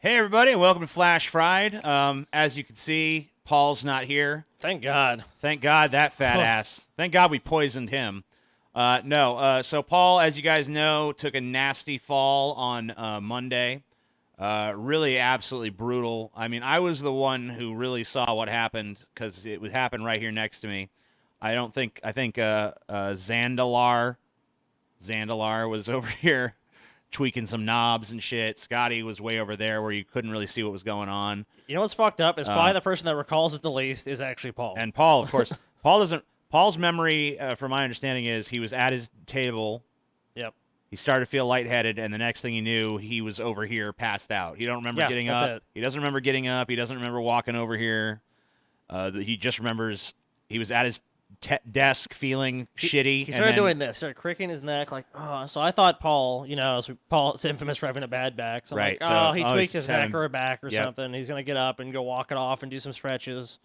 Hey, everybody, welcome to Flash Fried. As you can see, Paul's not here. Thank God. Thank God, that fat ass. Thank God we poisoned him. So Paul, as you guys know, took a nasty fall on Monday. Really absolutely brutal. I mean, I was the one who really saw what happened because it would happen right here next to me. I think Zandalar was over here tweaking some knobs and shit. Scotty was way over there where you couldn't really see what was going on. You know what's fucked up? Is probably the person that recalls it the least is actually Paul. And Paul, of course, Paul's memory, from my understanding, is he was at his table. Yep. He started to feel lightheaded, and the next thing he knew, he was over here, passed out. He don't remember getting that's up. it. He doesn't remember getting up. He doesn't remember walking over here. He just remembers he was at his desk feeling shitty. He started doing this, started cricking his neck, like, oh. So I thought Paul, Paul's infamous for having a bad back. So I'm Right, like, so, he oh, tweaked he's his neck having- or a back or Yep. something. He's going to get up and go walk it off and do some stretches.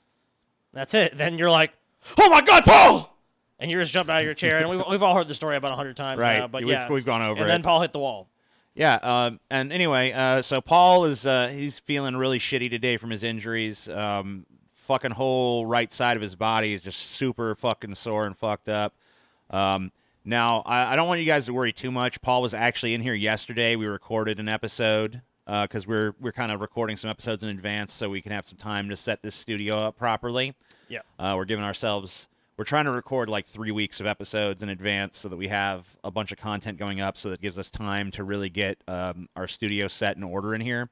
That's it. Then you're like, oh my God, Paul! And you just jumped out of your chair. And we've all heard the story about 100 times Right. now. But We've gone over and it. then Paul hit the wall. Yeah, and anyway, so Paul is he's feeling really shitty today from his injuries. Fucking whole right side of his body is just super fucking sore and fucked up. Now, I don't want you guys to worry too much. Paul was actually in here yesterday. We recorded an episode because we're kind of recording some episodes in advance so we can have some time to set this studio up properly. Yeah. We're trying to record like 3 weeks of episodes in advance so that we have a bunch of content going up so that gives us time to really get our studio set in order in here.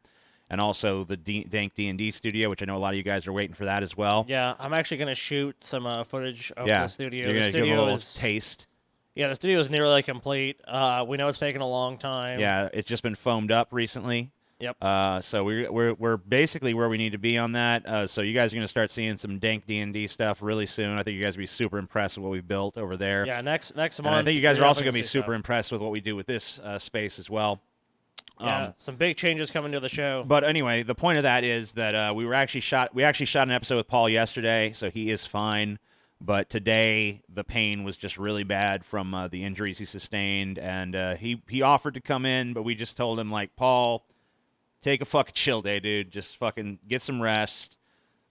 And also the Dank D&D studio, which I know a lot of you guys are waiting for that as well. Yeah, I'm actually going to shoot some footage of Yeah, the studio. you're The going to give studio a little is taste. Yeah, the studio is nearly complete. We know it's taken a long time. Yeah, it's just been foamed up recently. Yep. So we're basically where we need to be on that. So you guys are going to start seeing some Dank D&D stuff really soon. I think you guys will be super impressed with what we've built over there. Yeah, next month. And I think you guys are also going to be see super stuff. impressed with what we do with this space as well. Yeah, some big changes coming to the show. But anyway, the point of that is that we actually shot an episode with Paul yesterday, so he is fine. But today, the pain was just really bad from the injuries he sustained, and he offered to come in, but we just told him, like, Paul, take a fucking chill day, dude. Just fucking get some rest.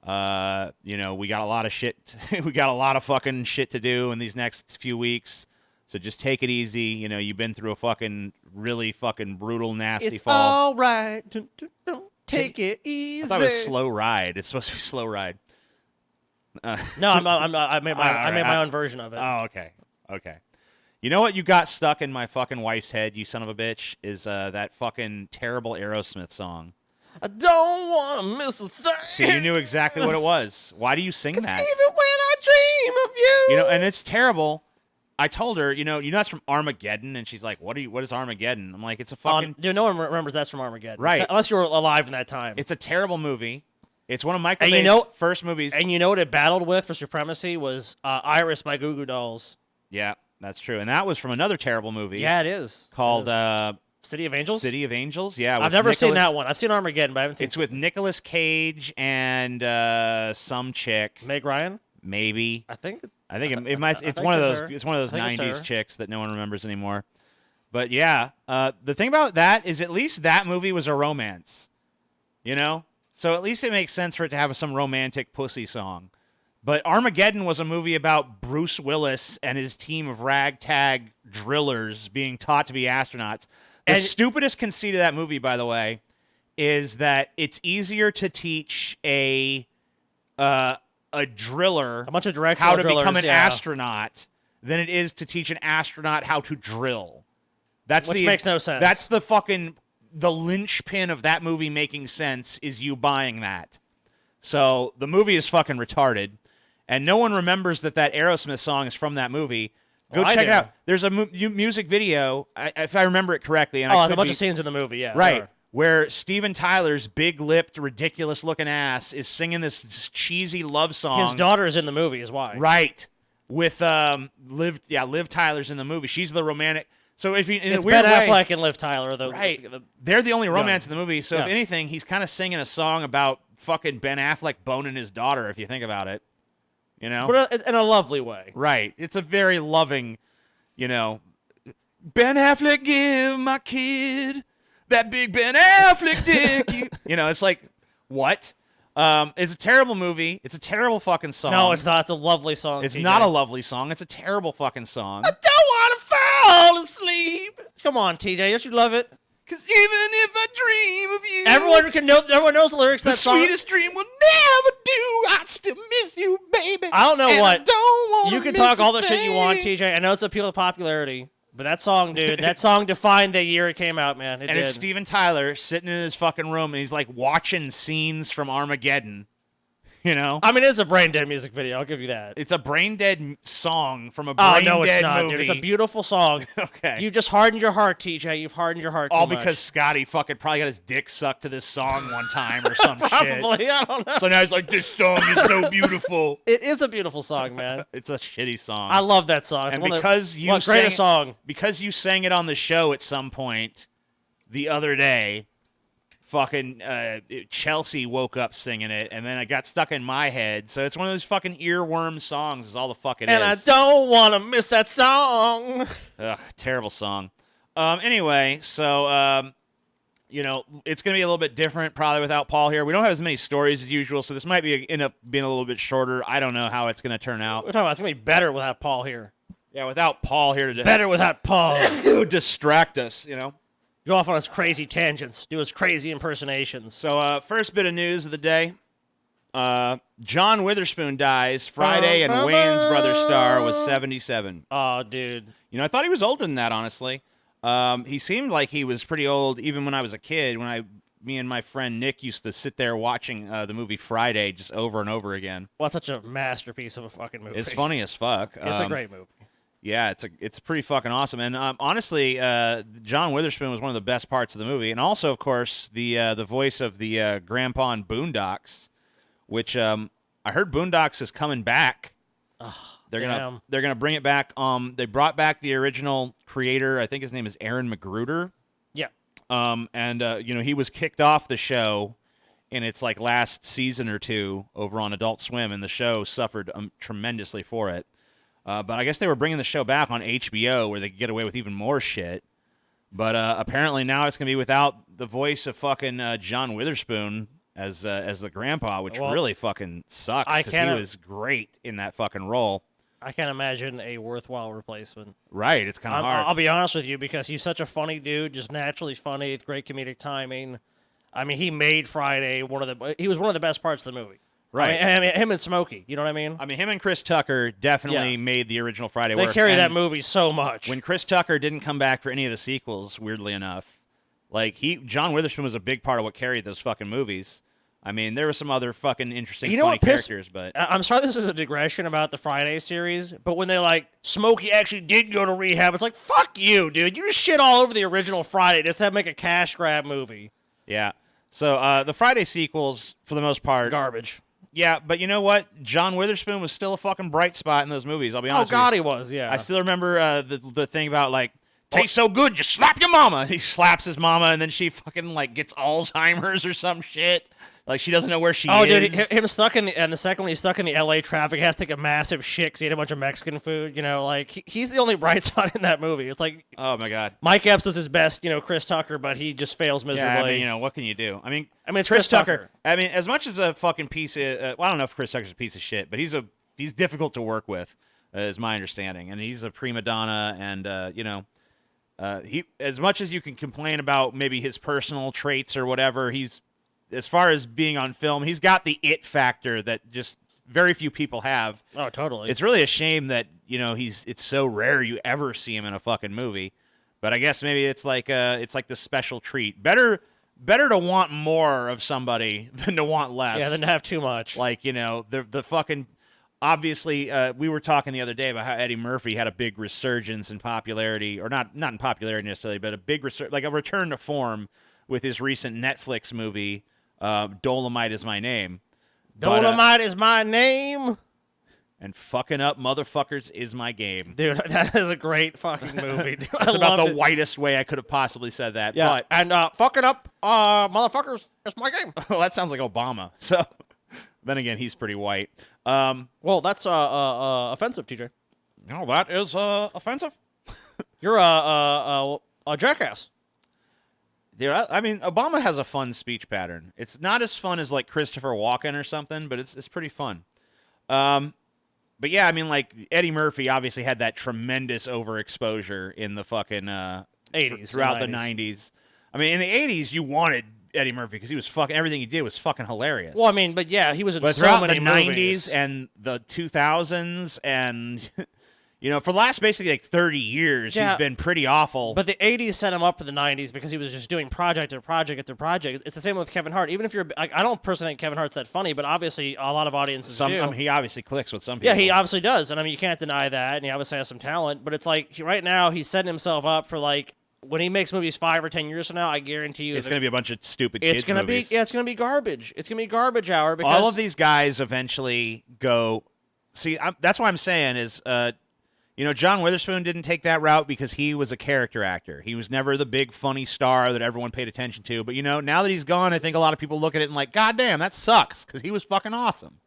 We got a lot of shit. We got a lot of fucking shit to do in these next few weeks. So just take it easy. You've been through a fucking really fucking brutal, nasty fall. All right. Don't take it easy. I thought it was slow ride. It's supposed to be slow ride. No, I made my own version of it. Oh, okay. You know what you got stuck in my fucking wife's head, you son of a bitch, is that fucking terrible Aerosmith song. I don't want to miss a thing. See, you knew exactly what it was. Why do you sing that? Even when I dream of you. And it's terrible. I told her, that's from Armageddon, and she's like, "What is Armageddon?" I'm like, "It's a fucking Dude, no one remembers that's from Armageddon, Right. Unless you were alive in that time. It's a terrible movie. It's one of Michael And you Bay's know- first movies. And you know what it battled with for supremacy was Iris by Goo Goo Dolls. Yeah, that's true. And that was from another terrible movie. Yeah, it is. Called City of Angels. City of Angels. Yeah, I've with never seen Nicolas- that one. I've seen Armageddon, but I haven't seen. It's with Nicolas Cage and some chick. Meg Ryan. Maybe. I think it might. It's think one of it's those. her. It's one of those I think it's '90s her. chicks that no one remembers anymore. But yeah, the thing about that is at least that movie was a romance. So at least it makes sense for it to have some romantic pussy song. But Armageddon was a movie about Bruce Willis and his team of ragtag drillers being taught to be astronauts. The stupidest conceit of that movie, by the way, is that it's easier to teach a driller a bunch of directional how to drillers, become an yeah. astronaut than it is to teach an astronaut how to drill. Which makes no sense. That's the linchpin of that movie making sense is you buying that. So the movie is fucking retarded, and no one remembers that Aerosmith song is from that movie. Go Well, I check it do. out. There's a music video, if I remember it correctly. And a bunch of scenes in the movie, yeah. Right. Sure. Where Steven Tyler's big-lipped, ridiculous-looking ass is singing this cheesy love song. His daughter is in the movie, is why. Right. With Liv Tyler's in the movie. She's the romantic. So if you in It's a weird Ben way, Affleck and Liv Tyler, though. right? They're the only romance in the movie. So Yeah. if anything, he's kind of singing a song about fucking Ben Affleck boning his daughter. If you think about it, But in a lovely way. right? It's a very loving, Ben Affleck give my kid that big Ben Affleck dick. You know, it's like, what? It's a terrible movie. It's a terrible fucking song. No, it's not. It's a lovely song. It's TJ. not a lovely song. It's a terrible fucking song. I don't want to fall asleep. Come on, TJ. Don't you love it? Cause even if I dream of you, Everyone knows the lyrics to the that song. sweetest dream will never do. I still miss you, baby. I don't know and what. I don't wanna You can miss talk all a the shit you want, thing. TJ. I know it's appeal to popularity, but that song, dude, that song defined the year it came out, man. It And did. it's Steven Tyler sitting in his fucking room, and he's like watching scenes from Armageddon. You know, I mean, it's a brain dead music video. I'll give you that. it's a brain dead song from a Oh brain no, dead it's not, movie. dude. It's a beautiful song. Okay. You just hardened your heart, TJ. You've hardened your heart. All too because much. Scotty fucking probably got his dick sucked to this song one time or some shit. Probably. I don't know. So now he's like, this song is so beautiful. It is a beautiful song, man. It's a shitty song. I love that song. It's and one of the- because you what sang greatest song. because you sang it on the show at some point the other day, fucking Chelsea woke up singing it, and then it got stuck in my head. So it's one of those fucking earworm songs. Is all the fuck it And is. I don't want to miss that song. Ugh, terrible song. Anyway, so you know, it's gonna be a little bit different probably without Paul here. We don't have as many stories as usual, so this might end up being a little bit shorter. I don't know how it's gonna turn out. We're talking about it's going to be better without Paul here. Yeah, without Paul here to Better without Paul. distract us, you know. Go off on his crazy tangents. Do his crazy impersonations. So, first bit of news of the day. John Witherspoon dies Friday, and Wayans Brothers star was 77. Oh, dude. You know, I thought he was older than that, honestly. He seemed like he was pretty old even when I was a kid, me and my friend Nick used to sit there watching the movie Friday just over and over again. Well, it's such a masterpiece of a fucking movie. It's funny as fuck. It's a great movie. Yeah, it's pretty fucking awesome. And honestly, John Witherspoon was one of the best parts of the movie, and also, of course, the voice of the grandpa in Boondocks, which I heard Boondocks is coming back. They're gonna bring it back. They brought back the original creator. I think his name is Aaron Magruder. Yeah. And you know, he was kicked off the show in its like last season or two over on Adult Swim, and the show suffered tremendously for it. But I guess they were bringing the show back on HBO where they could get away with even more shit. But apparently now it's going to be without the voice of fucking John Witherspoon as the grandpa, which really fucking sucks because he was great in that fucking role. I can't imagine a worthwhile replacement. Right, it's kind of hard. I'll be honest with you because he's such a funny dude, just naturally funny, great comedic timing. I mean, he made Friday he was one of the best parts of the movie. Right. I mean, him and Smokey, you know what I mean? I mean, him and Chris Tucker definitely made the original Friday work. They carry and that movie so much. When Chris Tucker didn't come back for any of the sequels, weirdly enough, like John Witherspoon was a big part of what carried those fucking movies. I mean, there were some other fucking interesting, funny characters, but I'm sorry this is a digression about the Friday series, but when they're like, Smokey actually did go to rehab, it's like, fuck you, dude. You just shit all over the original Friday just to make a cash grab movie. Yeah. So the Friday sequels, for the most part, Garbage. Yeah, but you know what? John Witherspoon was still a fucking bright spot in those movies. I'll be honest. Oh God, with you. he was. Yeah. I still remember the thing about like tastes so good, just slap your mama. And he slaps his mama, and then she fucking like gets Alzheimer's or some shit. Like she doesn't know where she is. Oh, dude, him stuck in the second when he's stuck in the L.A. traffic, he has to take a massive shit because he ate a bunch of Mexican food. You know, like he's the only bright spot in that movie. It's like, oh my God, Mike Epps does his best, you know, Chris Tucker, but he just fails miserably. Yeah, I mean, you know, what can you do? I mean, it's Chris Tucker. I mean, as much as a fucking piece of, well, I don't know if Chris Tucker's a piece of shit, but he's difficult to work with, is my understanding, and he's a prima donna, and you know, he as much as you can complain about maybe his personal traits or whatever, he's as far as being on film, he's got the it factor that just very few people have. Oh, totally. It's really a shame that, you know, it's so rare you ever see him in a fucking movie. But I guess maybe it's like the special treat. Better to want more of somebody than to want less. Yeah, than to have too much. Like, you know, the fucking obviously we were talking the other day about how Eddie Murphy had a big resurgence in popularity, or not in popularity necessarily, but a big like a return to form with his recent Netflix movie Dolomite Is My Name. Dolomite is my name. And fucking up motherfuckers is my game. Dude, that is a great fucking movie. Dude. That's about the whitest way I could have possibly said that. Yeah, But, and fucking up motherfuckers is my game. well, that sounds like Obama. So then again, he's pretty white. Well, that's offensive, TJ. No, that is offensive. You're a jackass. Dude, I mean, Obama has a fun speech pattern. It's not as fun as like Christopher Walken or something, but it's pretty fun. But yeah, I mean, like Eddie Murphy obviously had that tremendous overexposure in the fucking 80s throughout the 90s. 90s. I mean, in the 80s, you wanted Eddie Murphy because he was fucking everything he did was fucking hilarious. Well, I mean, but yeah, he was in but so throughout many the movies. 90s and the 2000s and for the last basically like 30 years, Yeah. he's been pretty awful. But the 80s set him up for the 90s because he was just doing project after project after project. It's the same with Kevin Hart. Even if you're, I don't personally think Kevin Hart's that funny, but obviously a lot of audiences do. I mean, he obviously clicks with some people. Yeah, he obviously does, and I mean you can't deny that, and he obviously has some talent. But it's like right now he's setting himself up for like when he makes movies 5 or 10 years from now. I guarantee you, it's going to be a bunch of stupid kids it's gonna movies. be it's gonna be garbage. It's gonna be garbage hour because All of these guys eventually go. See, that's what I'm saying is, John Witherspoon didn't take that route because he was a character actor. He was never the big funny star that everyone paid attention to. But now that he's gone, I think a lot of people look at it and like, God damn, that sucks because he was fucking awesome.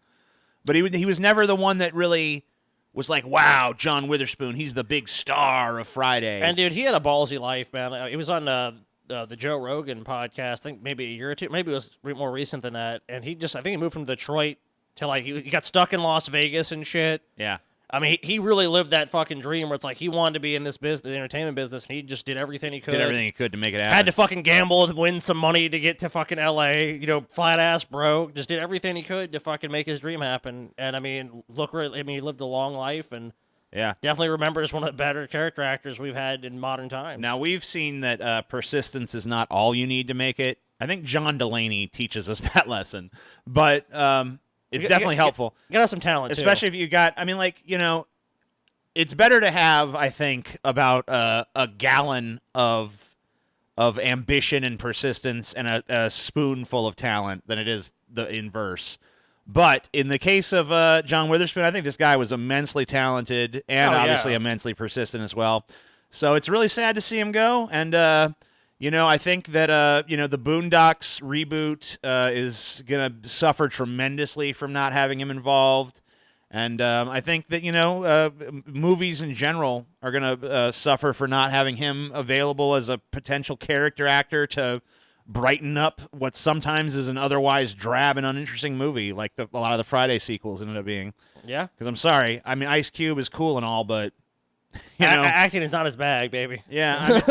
But he was never the one that really was like, wow, John Witherspoon, he's the big star of Friday. And dude, he had a ballsy life, man. He was on the Joe Rogan podcast. I think maybe a year or two, maybe it was more recent than that. And I think he moved from Detroit to like he got stuck in Las Vegas and shit. Yeah. I mean, he really lived that fucking dream where it's like he wanted to be in this business, the entertainment business, and he just did everything he could. Did everything he could to make it happen. Had to fucking gamble and win some money to get to fucking L.A., flat ass broke. Just did everything he could to fucking make his dream happen. And I mean, he lived a long life and yeah, definitely remembered as one of the better character actors we've had in modern times. Now, we've seen that persistence is not all you need to make it. I think John Delaney teaches us that lesson. But it's definitely helpful. You got some talent, especially too. if you got, it's better to have, I think, about a gallon of ambition and persistence and a spoonful of talent than it is the inverse. But in the case of John Witherspoon, I think this guy was immensely talented and obviously immensely persistent as well. So it's really sad to see him go. And, I think that, the Boondocks reboot is going to suffer tremendously from not having him involved. And I think that, movies in general are going to suffer for not having him available as a potential character actor to brighten up what sometimes is an otherwise drab and uninteresting movie, like a lot of the Friday sequels ended up being. Yeah. Because I'm sorry. I mean, Ice Cube is cool and all, but, acting is not his bag, baby. Yeah. I mean,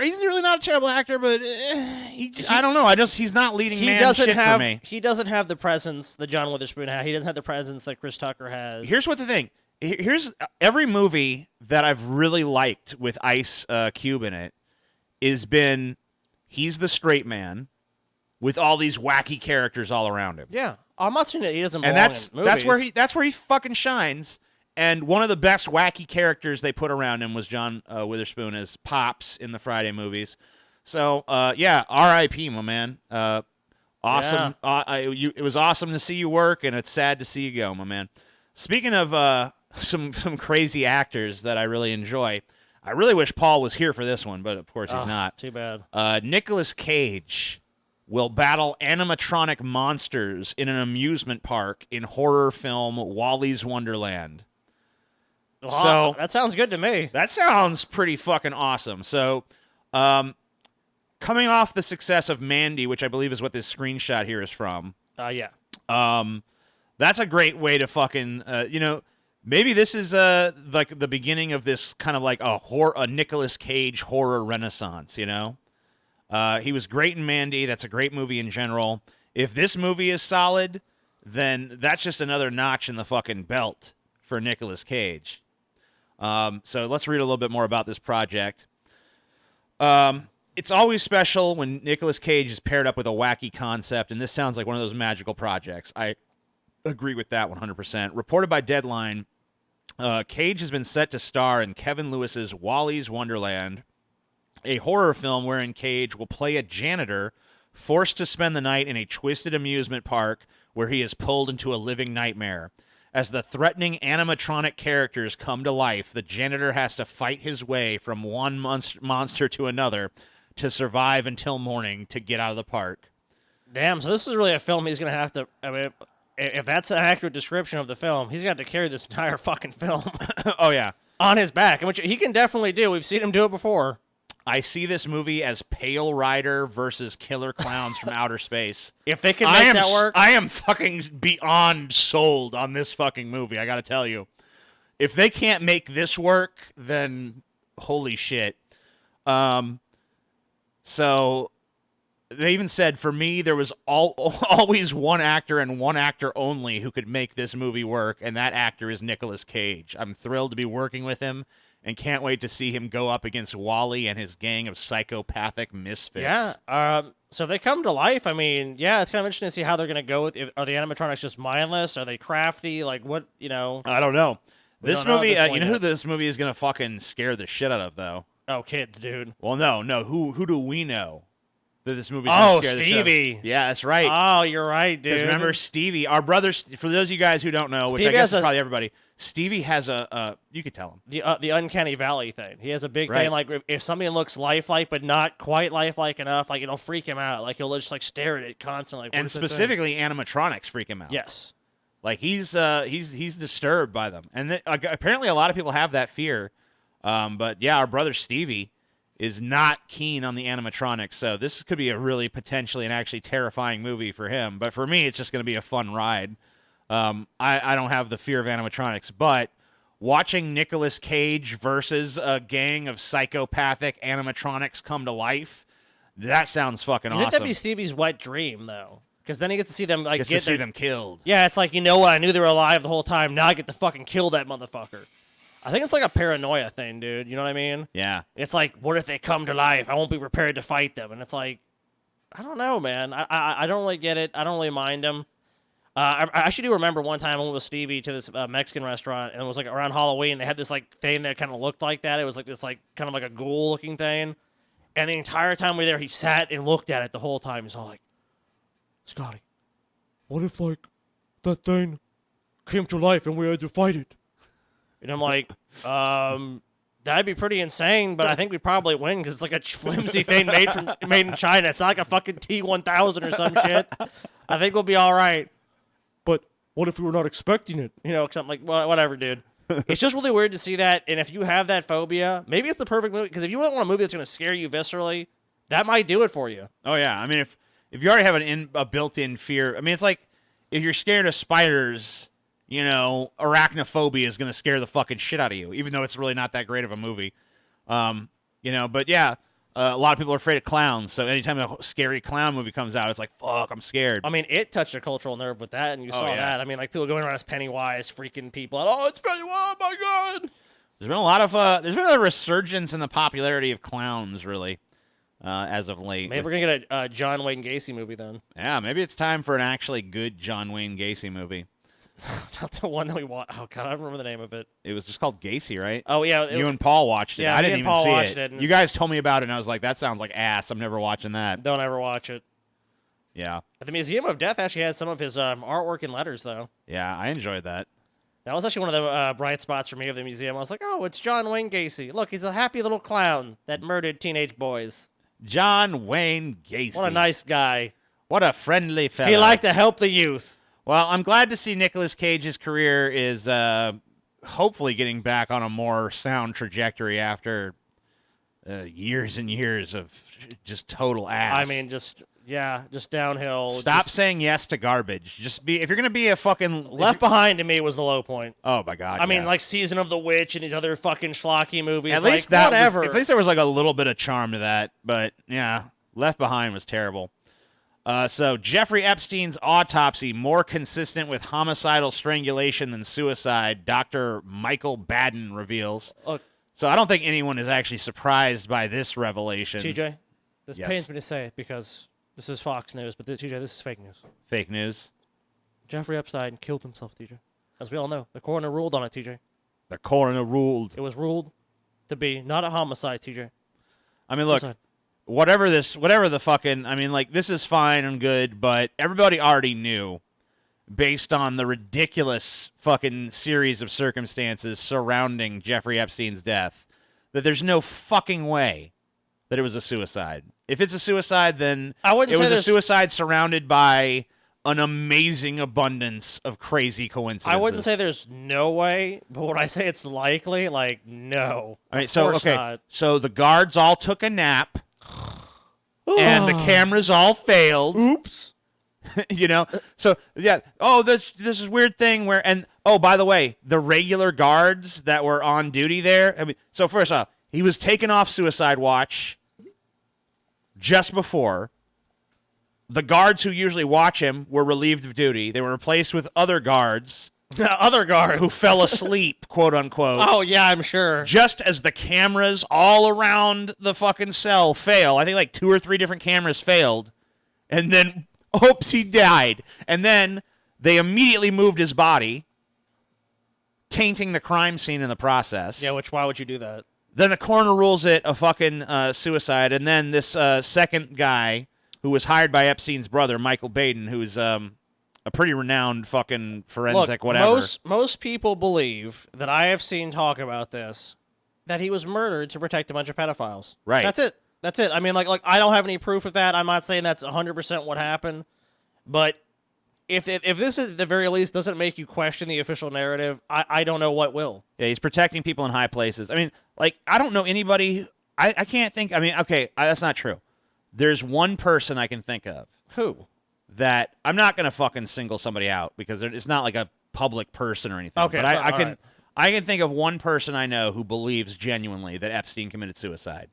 he's really not a terrible actor, but I don't know. He's not leading man shit for me. He doesn't have the presence that John Witherspoon had. He doesn't have the presence that Chris Tucker has. Here's what the thing. Here's every movie that I've really liked with Ice Cube in it has been he's the straight man with all these wacky characters all around him. Yeah. I'm not saying that he doesn't belong and in movies. that's where he fucking shines. And one of the best wacky characters they put around him was John Witherspoon as Pops in the Friday movies. So, R.I.P., my man. Awesome. Yeah. It was awesome to see you work, and it's sad to see you go, my man. Speaking of some crazy actors that I really enjoy, I really wish Paul was here for this one, but of course he's not. Too bad. Nicolas Cage will battle animatronic monsters in an amusement park in horror film Wally's Wonderland. Well, So that sounds good to me. that sounds pretty fucking awesome. So, coming off the success of Mandy, which I believe is what this screenshot here is from, Yeah. that's a great way to fucking, maybe this is like the beginning of this kind of like a Nicolas Cage horror renaissance. He was great in Mandy. That's a great movie in general. If this movie is solid, then that's just another notch in the fucking belt for Nicolas Cage. So let's read a little bit more about this project. It's always special when Nicolas Cage is paired up with a wacky concept, and this sounds like one of those magical projects. I agree with that 100%. Reported by Deadline, Cage has been set to star in Kevin Lewis's Wally's Wonderland, a horror film wherein Cage will play a janitor forced to spend the night in a twisted amusement park where he is pulled into a living nightmare. As the threatening animatronic characters come to life, the janitor has to fight his way from one monster to another to survive until morning to get out of the park. Damn, so this is really a film he's going to have to... I mean, if that's an accurate description of the film, he's got to carry this entire fucking film Oh, yeah. on his back, which he can definitely do. We've seen him do it before. I see this movie as Pale Rider versus Killer Clowns from Outer Space. If they can make that work, I am fucking beyond sold on this fucking movie. I got to tell you, if they can't make this work, then holy shit. So they even said for me there was always one actor and one actor only who could make this movie work, and that actor is Nicolas Cage. I'm thrilled to be working with him and can't wait to see him go up against Wally and his gang of psychopathic misfits. Yeah. So if they come to life, I mean, yeah, it's kind of interesting to see how they're going to go with. Are the animatronics just mindless? Are they crafty? Like what? I don't know. This movie, you know who yet. this movie is going to fucking scare the shit out of, though? Oh, kids, dude. Well, no. Who do we know that this movie's going to scare the shit out of? Stevie. Yeah, that's right. Oh, you're right, dude. Because remember, Stevie, our brother, for those of you guys who don't know, which I guess is probably everybody, Stevie has you could tell him. The uncanny valley thing. He has a big Right. thing, like if something looks lifelike but not quite lifelike enough, like it'll freak him out. Like he'll just like stare at it constantly. Like, And specifically, animatronics freak him out. yes. Like he's disturbed by them, and apparently a lot of people have that fear. But yeah, our brother Stevie is not keen on the animatronics, so this could be a really potentially and actually terrifying movie for him. But for me, it's just going to be a fun ride. I don't have the fear of animatronics, but watching Nicolas Cage versus a gang of psychopathic animatronics come to life, that sounds fucking I awesome. think that'd be Stevie's wet dream, though. Because then he gets to see them like Gets to see them killed. Yeah, it's like, you know what? I knew they were alive the whole time. Now I get to fucking kill that motherfucker. I think it's like a paranoia thing, dude. You know what I mean? Yeah. It's like, what if they come to life? I won't be prepared to fight them. And it's like, I don't know, man. I don't really get it. I don't really mind them. I actually do remember one time I went with Stevie to this Mexican restaurant, and it was like around Halloween. They had this like thing that kind of looked like that. It was like this like kind of like a ghoul looking thing. And the entire time we were there, he sat and looked at it the whole time. He's all like, Scotty, what if like that thing came to life and we had to fight it? And I'm like, that'd be pretty insane, but I think we'd probably win because it's like a flimsy thing made in China. It's not like a fucking T-1000 or some shit. I think we'll be all right. But what if we were not expecting it? Because I'm like, well, whatever, dude. It's just really weird to see that, and if you have that phobia, maybe it's the perfect movie, because if you don't want a movie that's going to scare you viscerally, that might do it for you. Oh, yeah. I mean, if you already have a built-in fear, I mean, it's like if you're scared of spiders, arachnophobia is going to scare the fucking shit out of you, even though it's really not that great of a movie. But yeah, a lot of people are afraid of clowns, so anytime a scary clown movie comes out, it's like, fuck, I'm scared. I mean, it touched a cultural nerve with that, and you saw that. I mean, like, people going around as Pennywise, freaking people out, oh, it's Pennywise, oh my god! There's been a lot of, there's been a resurgence in the popularity of clowns, really, as of late. Maybe we're going to get a John Wayne Gacy movie then. Yeah, maybe it's time for an actually good John Wayne Gacy movie. Not the one that we want. Oh, God, I don't remember the name of it. It was just called Gacy, right? Oh, yeah. You and Paul watched it. Yeah, I me didn't and even Paul see watched it. it. You guys told me about it, and I was like, that sounds like ass. I'm never watching that. Don't ever watch it. Yeah. The Museum of Death actually had some of his artwork and letters, though. Yeah, I enjoyed that. That was actually one of the bright spots for me of the museum. I was like, oh, it's John Wayne Gacy. Look, he's a happy little clown that murdered teenage boys. John Wayne Gacy. What a nice guy. What a friendly fellow. He liked to help the youth. Well, I'm glad to see Nicolas Cage's career is hopefully getting back on a more sound trajectory after years and years of just total ass. I mean, just downhill. Stop saying yes to garbage. Just be, if you're gonna be a fucking Left Behind to me was the low point. Oh my god! I mean, yeah. like Season of the Witch and these other fucking schlocky movies. At like, least that whatever. at least there was like a little bit of charm to that. But yeah, Left Behind was terrible. So Jeffrey Epstein's autopsy more consistent with homicidal strangulation than suicide, Dr. Michael Baden reveals. So I don't think anyone is actually surprised by this revelation. TJ, this Yes. pains me to say it because this is Fox News, but TJ, this is fake news. Fake news. Jeffrey Epstein killed himself, TJ. As we all know, the coroner ruled on it, TJ. The coroner ruled. It was ruled to be not a homicide, TJ. I mean, look, Suicide. whatever the fucking, I mean, like, this is fine and good, but everybody already knew, based on the ridiculous fucking series of circumstances surrounding Jeffrey Epstein's death, that there's no fucking way that it was a suicide. If it's a suicide, then I wouldn't it was say a this- suicide surrounded by an amazing abundance of crazy coincidences. I wouldn't say there's no way, but when I say it's likely, like, no. All right, Of so course okay, not. so the guards all took a nap, and the cameras all failed. Oops. You know, so yeah. Oh, this is weird thing where, and oh, by the way, the regular guards that were on duty there. I mean, so first off, he was taken off suicide watch just before. The guards who usually watch him were relieved of duty. They were replaced with other guards. Other guards who fell asleep, quote unquote. Oh yeah, I'm sure. Just as the cameras all around the fucking cell fail. I think like 2 or 3 different cameras failed, and then. Oops, he died. And then they immediately moved his body, tainting the crime scene in the process. Yeah, why would you do that? Then the coroner rules it a fucking suicide. And then this second guy who was hired by Epstein's brother, Michael Baden, who's a pretty renowned fucking forensic whatever. Most people believe that I have seen talk about this, that he was murdered to protect a bunch of pedophiles. Right. That's it. I mean, like I don't have any proof of that. I'm not saying that's 100% what happened, but if this is at the very least doesn't make you question the official narrative, I don't know what will. Yeah, he's protecting people in high places. I mean, like I don't know anybody. I can't think. I mean, okay, that's not true. There's one person I can think of. Who? That I'm not gonna fucking single somebody out because it's not like a public person or anything. Okay, but I can. right. I can think of one person I know who believes genuinely that Epstein committed suicide.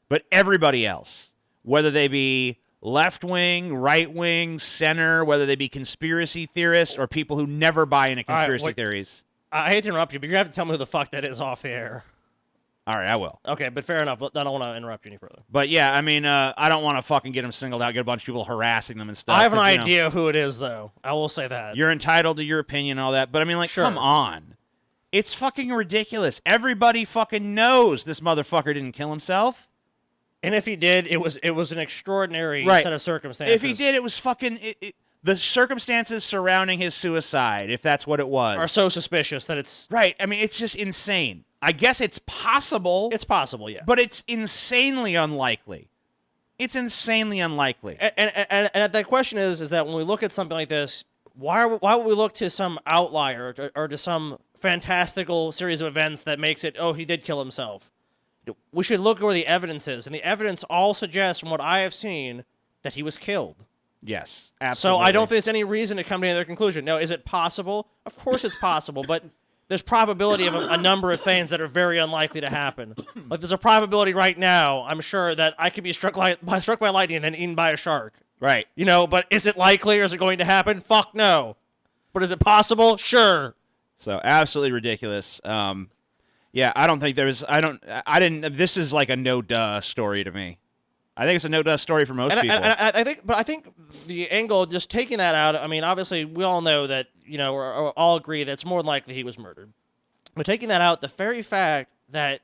But everybody else, whether they be left-wing, right-wing, center, whether they be conspiracy theorists or people who never buy into conspiracy theories. I hate to interrupt you, but you're going to have to tell me who the fuck that is off the air. All right, I will. Okay, but fair enough. I don't want to interrupt you any further. But yeah, I mean, I don't want to fucking get them singled out, get a bunch of people harassing them and stuff. I have an idea who it is, though. I will say that. You're entitled to your opinion and all that. But I mean, like, Sure. Come on. It's fucking ridiculous. Everybody fucking knows this motherfucker didn't kill himself. And if he did, it was an extraordinary set of circumstances. If he did, it was fucking the circumstances surrounding his suicide, if that's what it was, are so suspicious that it's right. I mean, it's just insane. I guess it's possible. It's possible, yeah, but it's insanely unlikely. It's insanely unlikely. And the question is that when we look at something like this, why would we look to some outlier or to some fantastical series of events that makes it, oh, he did kill himself? We should look where the evidence is, and the evidence all suggests, from what I have seen, that he was killed. Yes, absolutely. So I don't think there's any reason to come to any other conclusion. No, is it possible? Of course it's possible, but there's probability of a number of things that are very unlikely to happen. Like there's a probability right now, I'm sure, that I could be struck by lightning and then eaten by a shark. Right. You know, but is it likely or is it going to happen? Fuck no. But is it possible? Sure. So absolutely ridiculous. Yeah, I don't think there's. I didn't. This is like a no duh story to me. I think it's a no duh story for most people. I think the angle, just taking that out. I mean, obviously, we all know that we all agree that it's more than likely he was murdered. But taking that out, the very fact that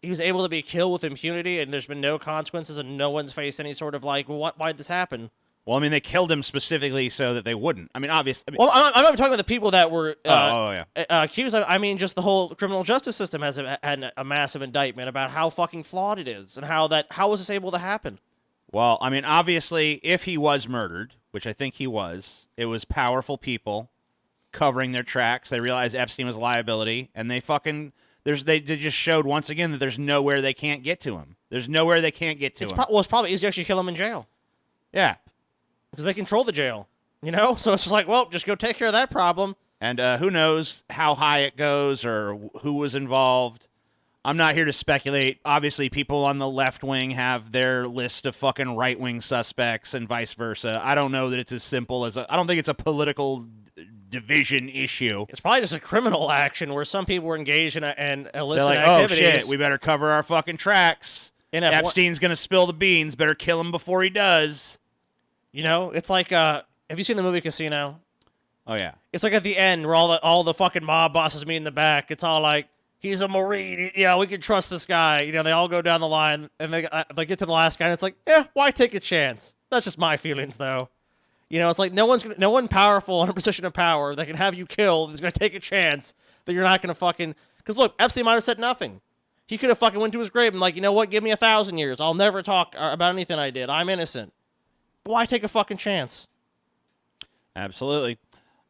he was able to be killed with impunity and there's been no consequences and no one's faced any sort of like, why did this happen? Well, I mean, they killed him specifically so that they wouldn't. I mean, obviously. Well, I'm not talking about the people that were accused. I mean, just the whole criminal justice system has had a massive indictment about how fucking flawed it is and how was this able to happen? Well, I mean, obviously, if he was murdered, which I think he was, it was powerful people covering their tracks. They realized Epstein was a liability, and they just showed once again that there's nowhere they can't get to him. There's nowhere they can't get to him. It's probably easy to actually kill him in jail. Yeah. Because they control the jail, So it's just like, well, just go take care of that problem. And who knows how high it goes or who was involved. I'm not here to speculate. Obviously, people on the left wing have their list of fucking right wing suspects and vice versa. I don't know that it's as simple as I don't think it's a political division issue. It's probably just a criminal action where some people were engaged in illicit They're like, activities. Oh shit, we better cover our fucking tracks. Epstein's gonna spill the beans. Better kill him before he does. It's like, have you seen the movie Casino? Oh, yeah. It's like at the end where all the fucking mob bosses meet in the back. It's all like, he's a Marine. We can trust this guy. They all go down the line, and they get to the last guy, and it's like, why take a chance? That's just my feelings, though. It's like no one powerful in a position of power that can have you killed is going to take a chance that you're not going to fucking... Because, look, Epstein might have said nothing. He could have fucking went to his grave and like, you know what? Give me 1,000 years. I'll never talk about anything I did. I'm innocent. Why take a fucking chance? Absolutely.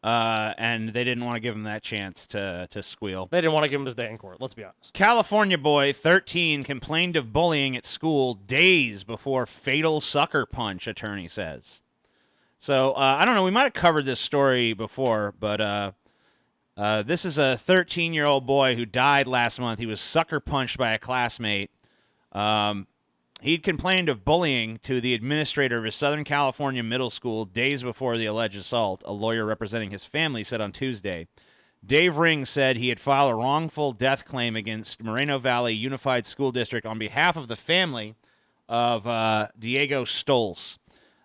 And they didn't want to give him that chance to squeal. They didn't want to give him his day in court. Let's be honest. California boy, 13, complained of bullying at school days before fatal sucker punch, attorney says. So, I don't know. We might have covered this story before, but this is a 13-year-old boy who died last month. He was sucker punched by a classmate. He'd complained of bullying to the administrator of his Southern California middle school days before the alleged assault, a lawyer representing his family said on Tuesday. Dave Ring said he had filed a wrongful death claim against Moreno Valley Unified School District on behalf of the family of Diego Stolz.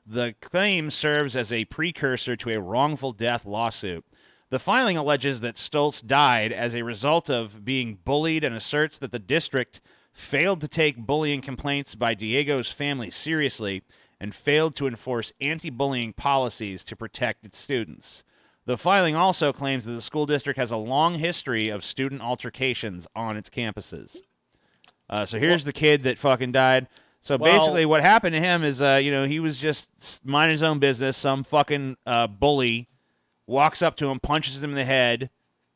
The claim serves as a precursor to a wrongful death lawsuit. The filing alleges that Stolz died as a result of being bullied and asserts that the district failed to take bullying complaints by Diego's family seriously and failed to enforce anti-bullying policies to protect its students. The filing also claims that the school district has a long history of student altercations on its campuses. So here's the kid that fucking died. So basically what happened to him is, he was just minding his own business. Some fucking bully walks up to him, punches him in the head.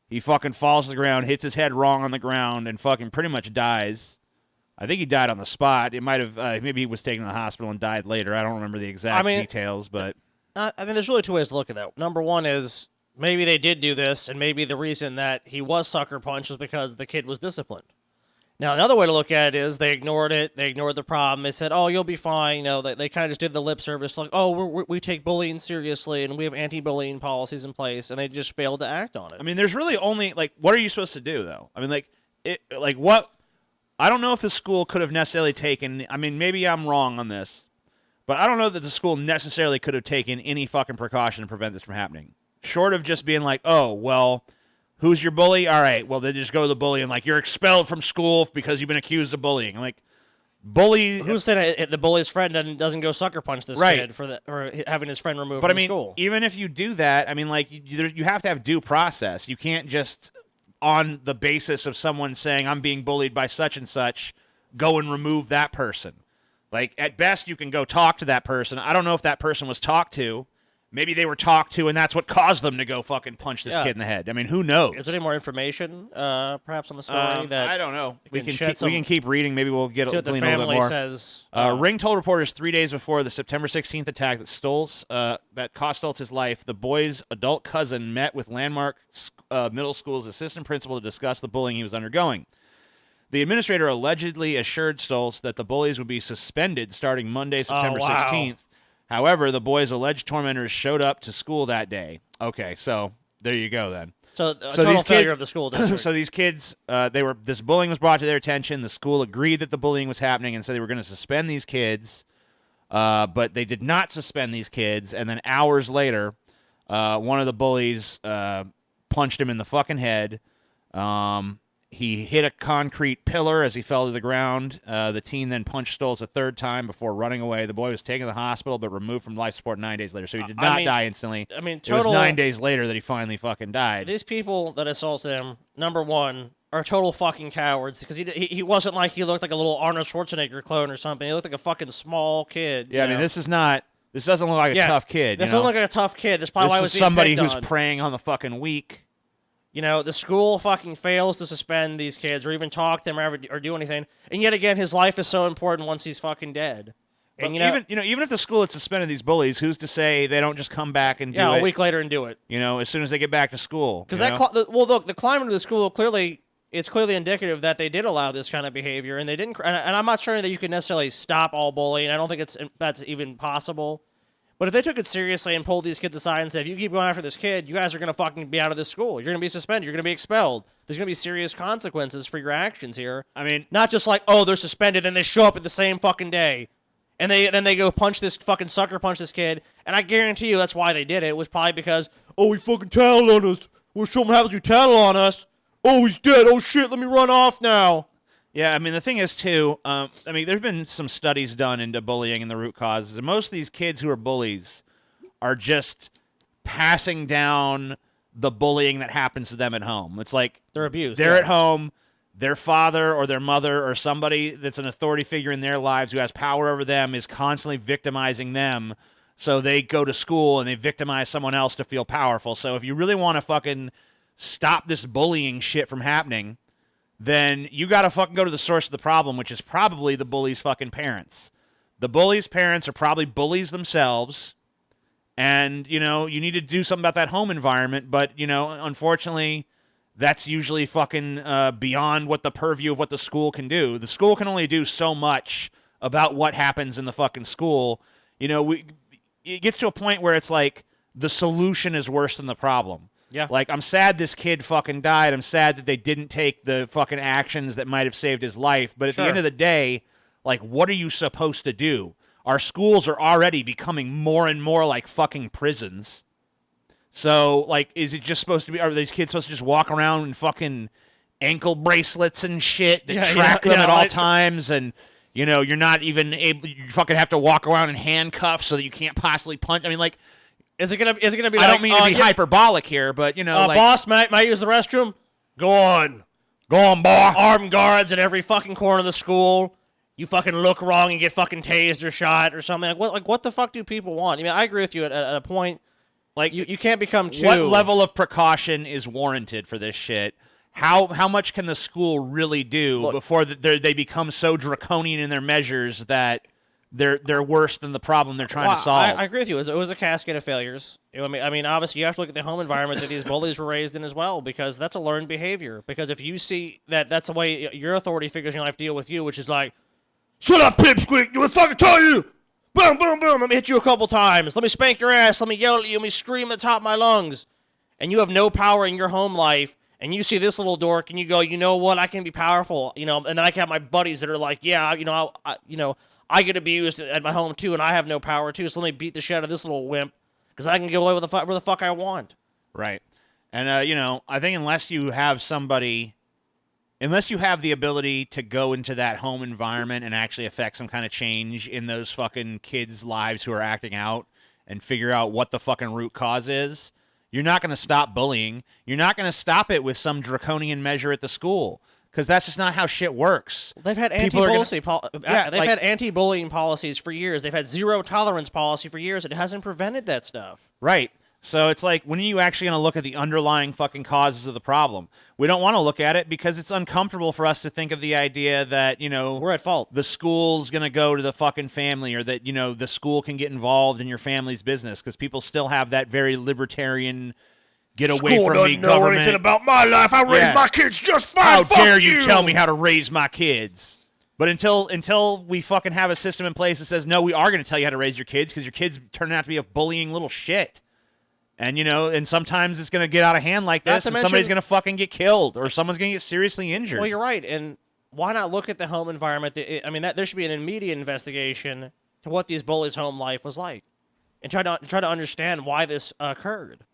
He fucking falls to the ground, hits his head wrong on the ground, and fucking pretty much dies. I think he died on the spot. It might have, maybe he was taken to the hospital and died later. I don't remember the exact details, but. There's really two ways to look at that. Number one is maybe they did do this, and maybe the reason that he was sucker punched was because the kid was disciplined. Now, another way to look at it is they ignored it. They ignored the problem. They said, oh, you'll be fine. They kind of just did the lip service, like, oh, we take bullying seriously, and we have anti-bullying policies in place, and they just failed to act on it. I mean, there's really only, what are you supposed to do, though? I mean, what? I don't know if the school could have necessarily taken, maybe I'm wrong on this, but I don't know that the school necessarily could have taken any fucking precaution to prevent this from happening. Short of just being like, oh, well, who's your bully? All right, well, they just go to the bully and you're expelled from school because you've been accused of bullying. Bully. Who said the bully's friend doesn't go sucker punch this kid for having his friend removed from school? Even if you do that, you have to have due process. You can't just, on the basis of someone saying, I'm being bullied by such and such, go and remove that person. At best, you can go talk to that person. I don't know if that person was talked to. Maybe they were talked to, and that's what caused them to go fucking punch this kid in the head. Who knows? Is there any more information, perhaps, on the story? I don't know. We can keep reading. Maybe we'll glean a little bit more. Says, Ring told reporters 3 days before the September 16th attack that cost Stoltz his life. The boy's adult cousin met with Landmark Middle School's assistant principal to discuss the bullying he was undergoing. The administrator allegedly assured Stoltz that the bullies would be suspended starting Monday, September 16th. However, the boy's alleged tormentors showed up to school that day. Okay, so there you go then. So these failure of the school district. So these kids, this bullying was brought to their attention. The school agreed that the bullying was happening and said they were going to suspend these kids, but they did not suspend these kids. And then hours later, one of the bullies punched him in the fucking head. He hit a concrete pillar as he fell to the ground. The teen then punched Stoltz a third time before running away. The boy was taken to the hospital but removed from life support 9 days later. So he did not die instantly. It was 9 days later that he finally fucking died. These people that assaulted him, number one, are total fucking cowards because he wasn't like he looked like a little Arnold Schwarzenegger clone or something. He looked like a fucking small kid. Yeah, this doesn't look like a tough kid. This doesn't look like a tough kid. That's probably why it was somebody who's preying on the fucking weak. The school fucking fails to suspend these kids or even talk to them or do anything. And yet again, his life is so important once he's fucking dead. And even if the school had suspended these bullies, who's to say they don't just come back and do it? A week later and do it. As soon as they get back to school. Because look, the climate of the school it's clearly indicative that they did allow this kind of behavior, and they didn't. And I'm not sure that you can necessarily stop all bullying. I don't think that's even possible. But if they took it seriously and pulled these kids aside and said, if you keep going after this kid, you guys are going to fucking be out of this school. You're going to be suspended. You're going to be expelled. There's going to be serious consequences for your actions here. Not just like, oh, they're suspended, and they show up at the same fucking day. And then they go sucker punch this kid. And I guarantee you that's why they did it. It was probably because, oh, he fucking tattled on us. We'll show him what happens if you tattle on us. Oh, he's dead. Oh, shit, let me run off now. Yeah, the thing is, too, there's been some studies done into bullying and the root causes, and most of these kids who are bullies are just passing down the bullying that happens to them at home. It's like they're abused. They're at home, their father or their mother or somebody that's an authority figure in their lives who has power over them is constantly victimizing them, So they go to school and they victimize someone else to feel powerful. So if you really want to fucking stop this bullying shit from happening, then you got to fucking go to the source of the problem, which is probably the bully's fucking parents. The bully's parents are probably bullies themselves. And, you know, you need to do something about that home environment. But, you know, unfortunately, that's usually fucking beyond what the purview of what the school can do. The school can only do so much about what happens in the fucking school. You know, it gets to a point where it's like the solution is worse than the problem. Yeah. Like, I'm sad this kid fucking died. I'm sad that they didn't take the fucking actions that might have saved his life. But at the end of the day, like, what are you supposed to do? Our schools are already becoming more and more like fucking prisons. So, like, is it just supposed to be, are these kids supposed to just walk around in fucking ankle bracelets and shit that track them at all times? And, you know, you're not even able, you fucking have to walk around in handcuffs so that you can't possibly punch. I mean, like, is it gonna be like, I don't mean to be hyperbolic here, but, you know, like, boss, might I use the restroom? Go on, boy. Armed guards at every fucking corner of the school. You fucking look wrong and get fucking tased or shot or something. Like what the fuck do people want? I mean, I agree with you at a point. Like, you can't become too... What level of precaution is warranted for this shit? How much can the school really do before they become so draconian in their measures that they're worse than the problem they're trying to solve? I agree with you. It was a cascade of failures. I mean, obviously, you have to look at the home environment that these bullies were raised in as well, because that's a learned behavior. Because if you see that's the way your authority figures in your life deal with you, which is like, shut up, pipsqueak! You would fucking tell you! Boom, boom, boom. Let me hit you a couple times. Let me spank your ass. Let me yell at you. Let me scream at the top of my lungs. And you have no power in your home life. And you see this little dork, and you go, you know what? I can be powerful. You know, and then I can have my buddies that are like, yeah, you know, I get abused at my home too, and I have no power too. So let me beat the shit out of this little wimp because I can get away with where the fuck I want. Right. And you know, I think unless you have the ability to go into that home environment and actually affect some kind of change in those fucking kids' lives who are acting out and figure out what the fucking root cause is, you're not going to stop bullying. You're not going to stop it with some draconian measure at the school, because that's just not how shit works. They've had had anti-bullying policies for years. They've had zero tolerance policy for years. It hasn't prevented that stuff. Right. So it's like, when are you actually going to look at the underlying fucking causes of the problem? We don't want to look at it because it's uncomfortable for us to think of the idea that, you know, we're at fault. The school's going to go to the fucking family, or that, you know, the school can get involved in your family's business, because people still have that very libertarian get away school from doesn't me know government. Anything about my life. I raised my kids just fine. How Fuck dare you tell me how to raise my kids? But until we fucking have a system in place that says, no, we are going to tell you how to raise your kids, because your kids turn out to be a bullying little shit. And, you know, and sometimes it's going to get out of hand like this, and somebody's going to fucking get killed, or someone's going to get seriously injured. Well, you're right. And why not look at the home environment? I mean, there should be an immediate investigation to what these bullies' home life was like, and try to understand why this occurred.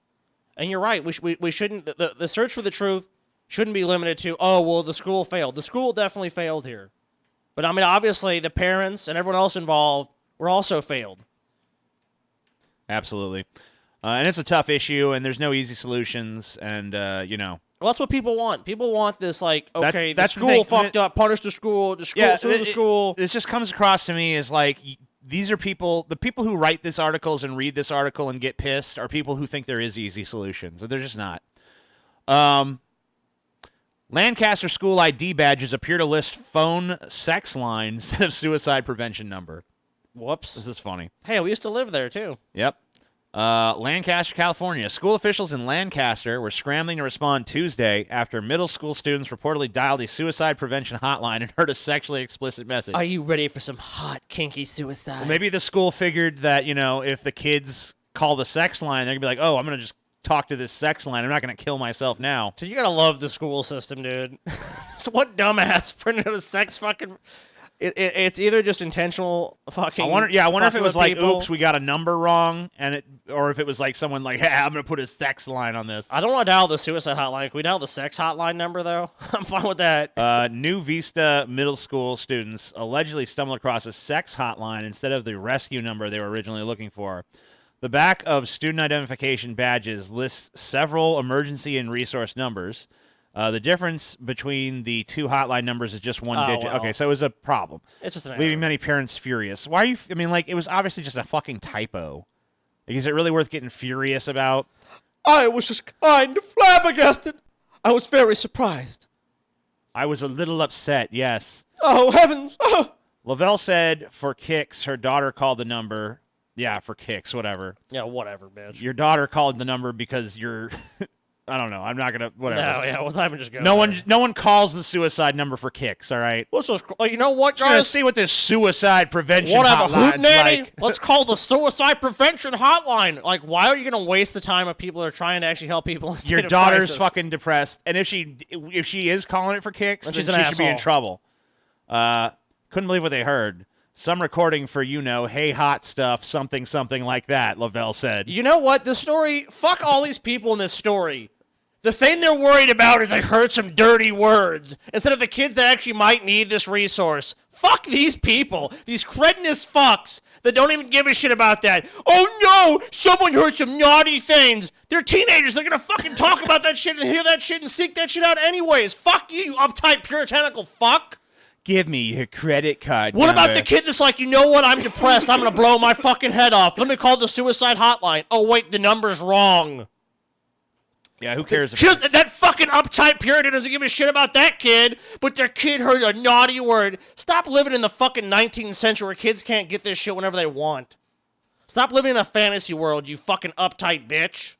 And you're right. We shouldn't. The search for the truth shouldn't be limited to, oh, well, the school failed. The school definitely failed here. But, I mean, obviously, the parents and everyone else involved were also failed. Absolutely. And it's a tough issue, and there's no easy solutions, and, you know. Well, that's what people want. People want this, like, okay, that's the school fucked up, punish the school, sue the school. This just comes across to me as, like, these are people, the people who write these articles and read this article and get pissed are people who think there is easy solutions, and they're just not. Lancaster school ID badges appear to list phone sex line instead of suicide prevention number. Whoops. This is funny. Hey, we used to live there, too. Yep. Lancaster, California. School officials in Lancaster were scrambling to respond Tuesday after middle school students reportedly dialed a suicide prevention hotline and heard a sexually explicit message. Are you ready for some hot, kinky suicide? Well, maybe the school figured that, you know, if the kids call the sex line, they're going to be like, oh, I'm going to just talk to this sex line. I'm not going to kill myself now. So you got to love the school system, dude. So what dumbass printed out a sex fucking... It's either just intentional fucking. I wonder if it was like, oops, we got a number wrong, or if it was like someone like, hey, I'm gonna put a sex line on this. I don't want to dial the suicide hotline. Can we dial the sex hotline number though? I'm fine with that. New Vista middle school students allegedly stumbled across a sex hotline instead of the rescue number they were originally looking for. The back of student identification badges lists several emergency and resource numbers. The difference between the two hotline numbers is just one digit. Wow. Okay, so it was a problem. It's just an leaving error. many parents furious. Why are you? I mean, like, it was obviously just a fucking typo. Like, is it really worth getting furious about? I was just kind of flabbergasted. I was very surprised. I was a little upset, yes. Oh, heavens. Oh. Lavelle said for kicks, her daughter called the number. Yeah, for kicks, whatever. Yeah, whatever, bitch. Your daughter called the number because you're... I don't know. I'm not going to... Whatever. No, yeah, well, I'm just going No one calls the suicide number for kicks, all right? Let's just... you know what, Just gonna guys? see what this suicide prevention Whatever, hotline's hootenanny. like. Let's call the suicide prevention hotline. Like, why are you going to waste the time of people that are trying to actually help people in a state Your of daughter's crisis? fucking depressed, and if she is calling it for kicks, Then then she's she an should be in asshole. trouble. Couldn't believe what they heard. Some recording for, hey, hot stuff, something like that, Lavelle said. You know what? This story... Fuck all these people in this story. The thing they're worried about is they heard some dirty words instead of the kids that actually might need this resource. Fuck these people. These cretinous fucks that don't even give a shit about that. Oh no! Someone heard some naughty things. They're teenagers. They're gonna fucking talk about that shit and hear that shit and seek that shit out anyways. Fuck you uptight puritanical fuck. Give me your credit card What number. about the kid that's like, you know what? I'm depressed. I'm gonna blow my fucking head off. Let me call the suicide hotline. Oh wait, the number's wrong. Yeah, who cares? That fucking uptight Puritan doesn't give a shit about that kid, but their kid heard a naughty word. Stop living in the fucking 19th century where kids can't get this shit whenever they want. Stop living in a fantasy world, you fucking uptight bitch.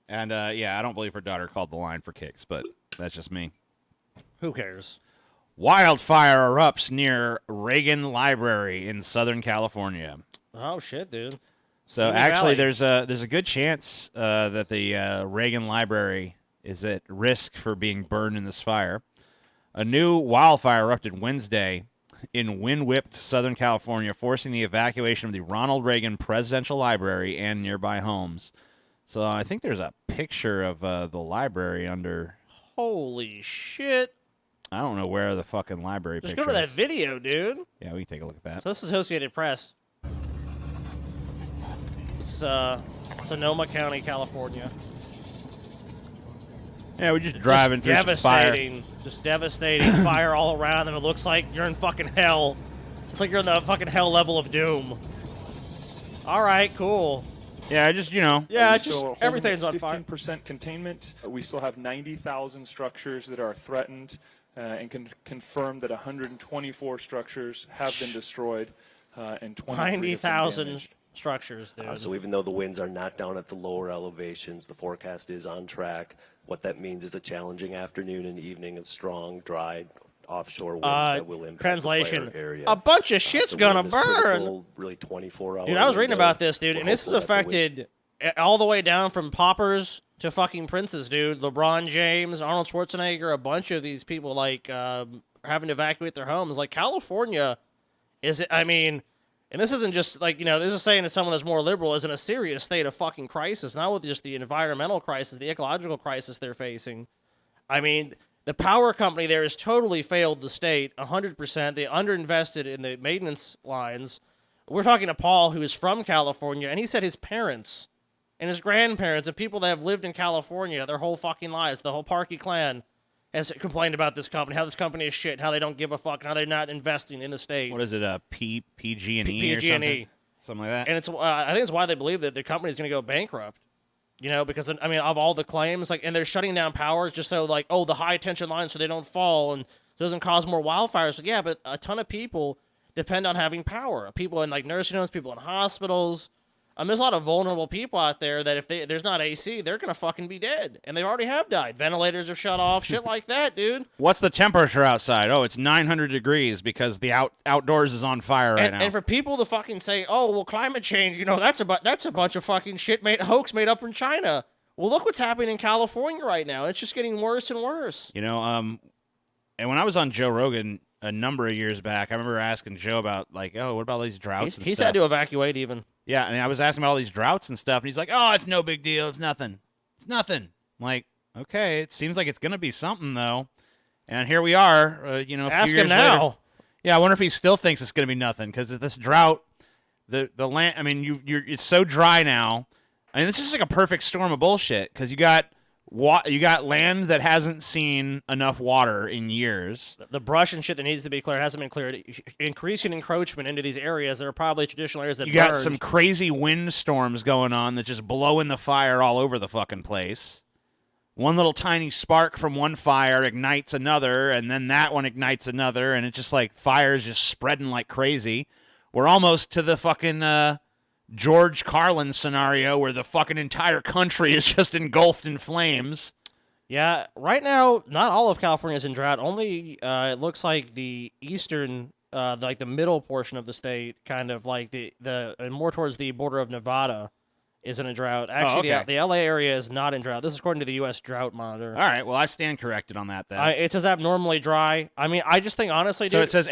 And, I don't believe her daughter called the line for kicks, but that's just me. Who cares? Wildfire erupts near Reagan Library in Southern California. Oh, shit, dude. So Simi actually, Valley. there's a good chance that the Reagan Library is at risk for being burned in this fire. A new wildfire erupted Wednesday in wind-whipped Southern California, forcing the evacuation of the Ronald Reagan Presidential Library and nearby homes. So I think there's a picture of the library under... Holy shit. I don't know where the fucking library Just picture go to that is. video, dude. Yeah, we can take a look at that. So this is Associated Press. It's Sonoma County, California. Yeah, we're just driving through some fire. Devastating. Just devastating fire all around them. It looks like you're in fucking hell. It's like you're in the fucking hell level of doom. All right, cool. Yeah, just, Yeah, We just still everything's on holding fire. 15% containment. We still have 90,000 structures that are threatened, and can confirm that 124 structures have been destroyed, and 23 have been 90,000 damaged. structures, dude. So even though the winds are not down at the lower elevations, the forecast is on track. What that means is a challenging afternoon and evening of strong, dry, offshore winds that will impact translation. the fire area. A bunch of shit's So gonna wind is burn. critical, really 24 hours. Dude, I was reading about this, dude, and this has affected all the way down from paupers to fucking princes, dude. LeBron James, Arnold Schwarzenegger, a bunch of these people, like, having to evacuate their homes. Like, California and this isn't just, like, this is saying that someone that's more liberal is in a serious state of fucking crisis, not with just the environmental crisis, the ecological crisis they're facing. I mean, the power company there has totally failed the state, 100%. They underinvested in the maintenance lines. We're talking to Paul, who is from California, and he said his parents and his grandparents and people that have lived in California their whole fucking lives, the whole Parkey clan, has complained about this company, how this company is shit, how they don't give a fuck, and how they're not investing in the state. What is it, PG&E or PG&E. something? Something like that? And it's I think it's why they believe that the company is going to go bankrupt. Because, of all the claims, and they're shutting down powers just so, the high tension lines so they don't fall and so it doesn't cause more wildfires. So, yeah, but a ton of people depend on having power. People in, nursing homes, people in hospitals. There's a lot of vulnerable people out there that if there's not AC, they're going to fucking be dead. And they already have died. Ventilators have shut off, shit like that, dude. What's the temperature outside? Oh, it's 900 degrees because the outdoors is on fire right now. And for people to fucking say, oh, well, climate change, that's a bunch of fucking shit hoax made up in China. Well, look what's happening in California right now. It's just getting worse and worse. And when I was on Joe Rogan a number of years back, I remember asking Joe about, what about all these droughts and He's stuff? had to evacuate even. Yeah, and I was asking about all these droughts and stuff, and he's like, oh, it's no big deal. It's nothing. It's nothing. I'm like, okay, it seems like it's going to be something, though. And here we are, a few Ask years him now. later. Yeah, I wonder if he still thinks it's going to be nothing, because this drought, the land, it's so dry now. I mean, this is like a perfect storm of bullshit, because you got You got land that hasn't seen enough water in years. The brush and shit that needs to be cleared hasn't been cleared. Increasing encroachment into these areas that are probably traditional areas that You got burned. some crazy windstorms going on that just blowing the fire all over the fucking place. One little tiny spark from one fire ignites another, and then that one ignites another, and it's just like fire's just spreading like crazy. We're almost to the fucking George Carlin scenario where the fucking entire country is just engulfed in flames. Yeah, right now, not all of California is in drought. Only it looks like the eastern, like the middle portion of the state, kind of like the and more towards the border of Nevada, is in a drought. Actually, okay. the LA area is not in drought. This is according to the U.S. Drought Monitor. All right, well, I stand corrected on that then. It says abnormally dry. I mean, I just think honestly, So dude. it says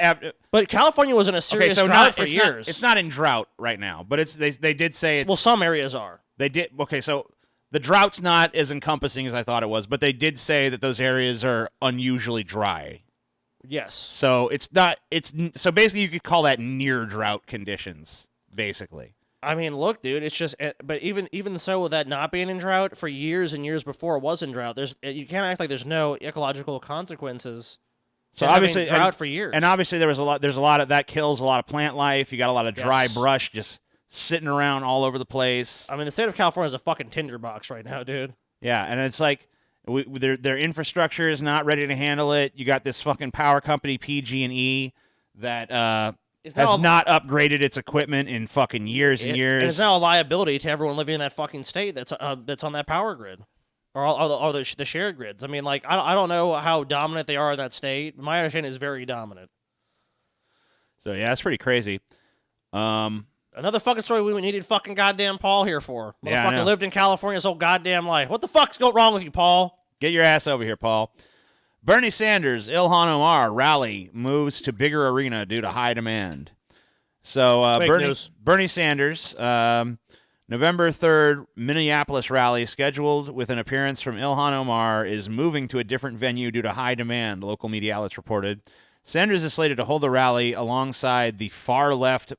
but California was in a serious drought for years. It's not in drought right now, but they did say it's. Well, some areas are. They did. Okay, so the drought's not as encompassing as I thought it was, but they did say that those areas are unusually dry. Yes. So it's not. So basically you could call that near drought conditions, basically. I mean, look, dude, it's just. But even so, with that not being in drought for years and years before it was in drought, you can't act like there's no ecological consequences. So to obviously having drought for years. And obviously there's a lot of that kills a lot of plant life. You got a lot of dry Yes. brush just sitting around all over the place. I mean, the state of California is a fucking tinderbox right now, dude. Yeah, and it's like their infrastructure is not ready to handle it. You got this fucking power company PG&E that has not upgraded its equipment in fucking years and years. And it's now a liability to everyone living in that fucking state that's on that power grid. Or the shared grids. I mean, like, I don't know how dominant they are in that state. My understanding is very dominant. So, yeah, it's pretty crazy. Another fucking story we needed fucking goddamn Paul here for. Yeah, I know. Motherfucker lived in California his whole goddamn life. What the fuck's going wrong with you, Paul? Get your ass over here, Paul. Bernie Sanders, Ilhan Omar rally moves to bigger arena due to high demand. So, Bernie Sanders, November 3rd, Minneapolis rally scheduled with an appearance from Ilhan Omar is moving to a different venue due to high demand, local media outlets reported. Sanders is slated to hold the rally alongside the far left.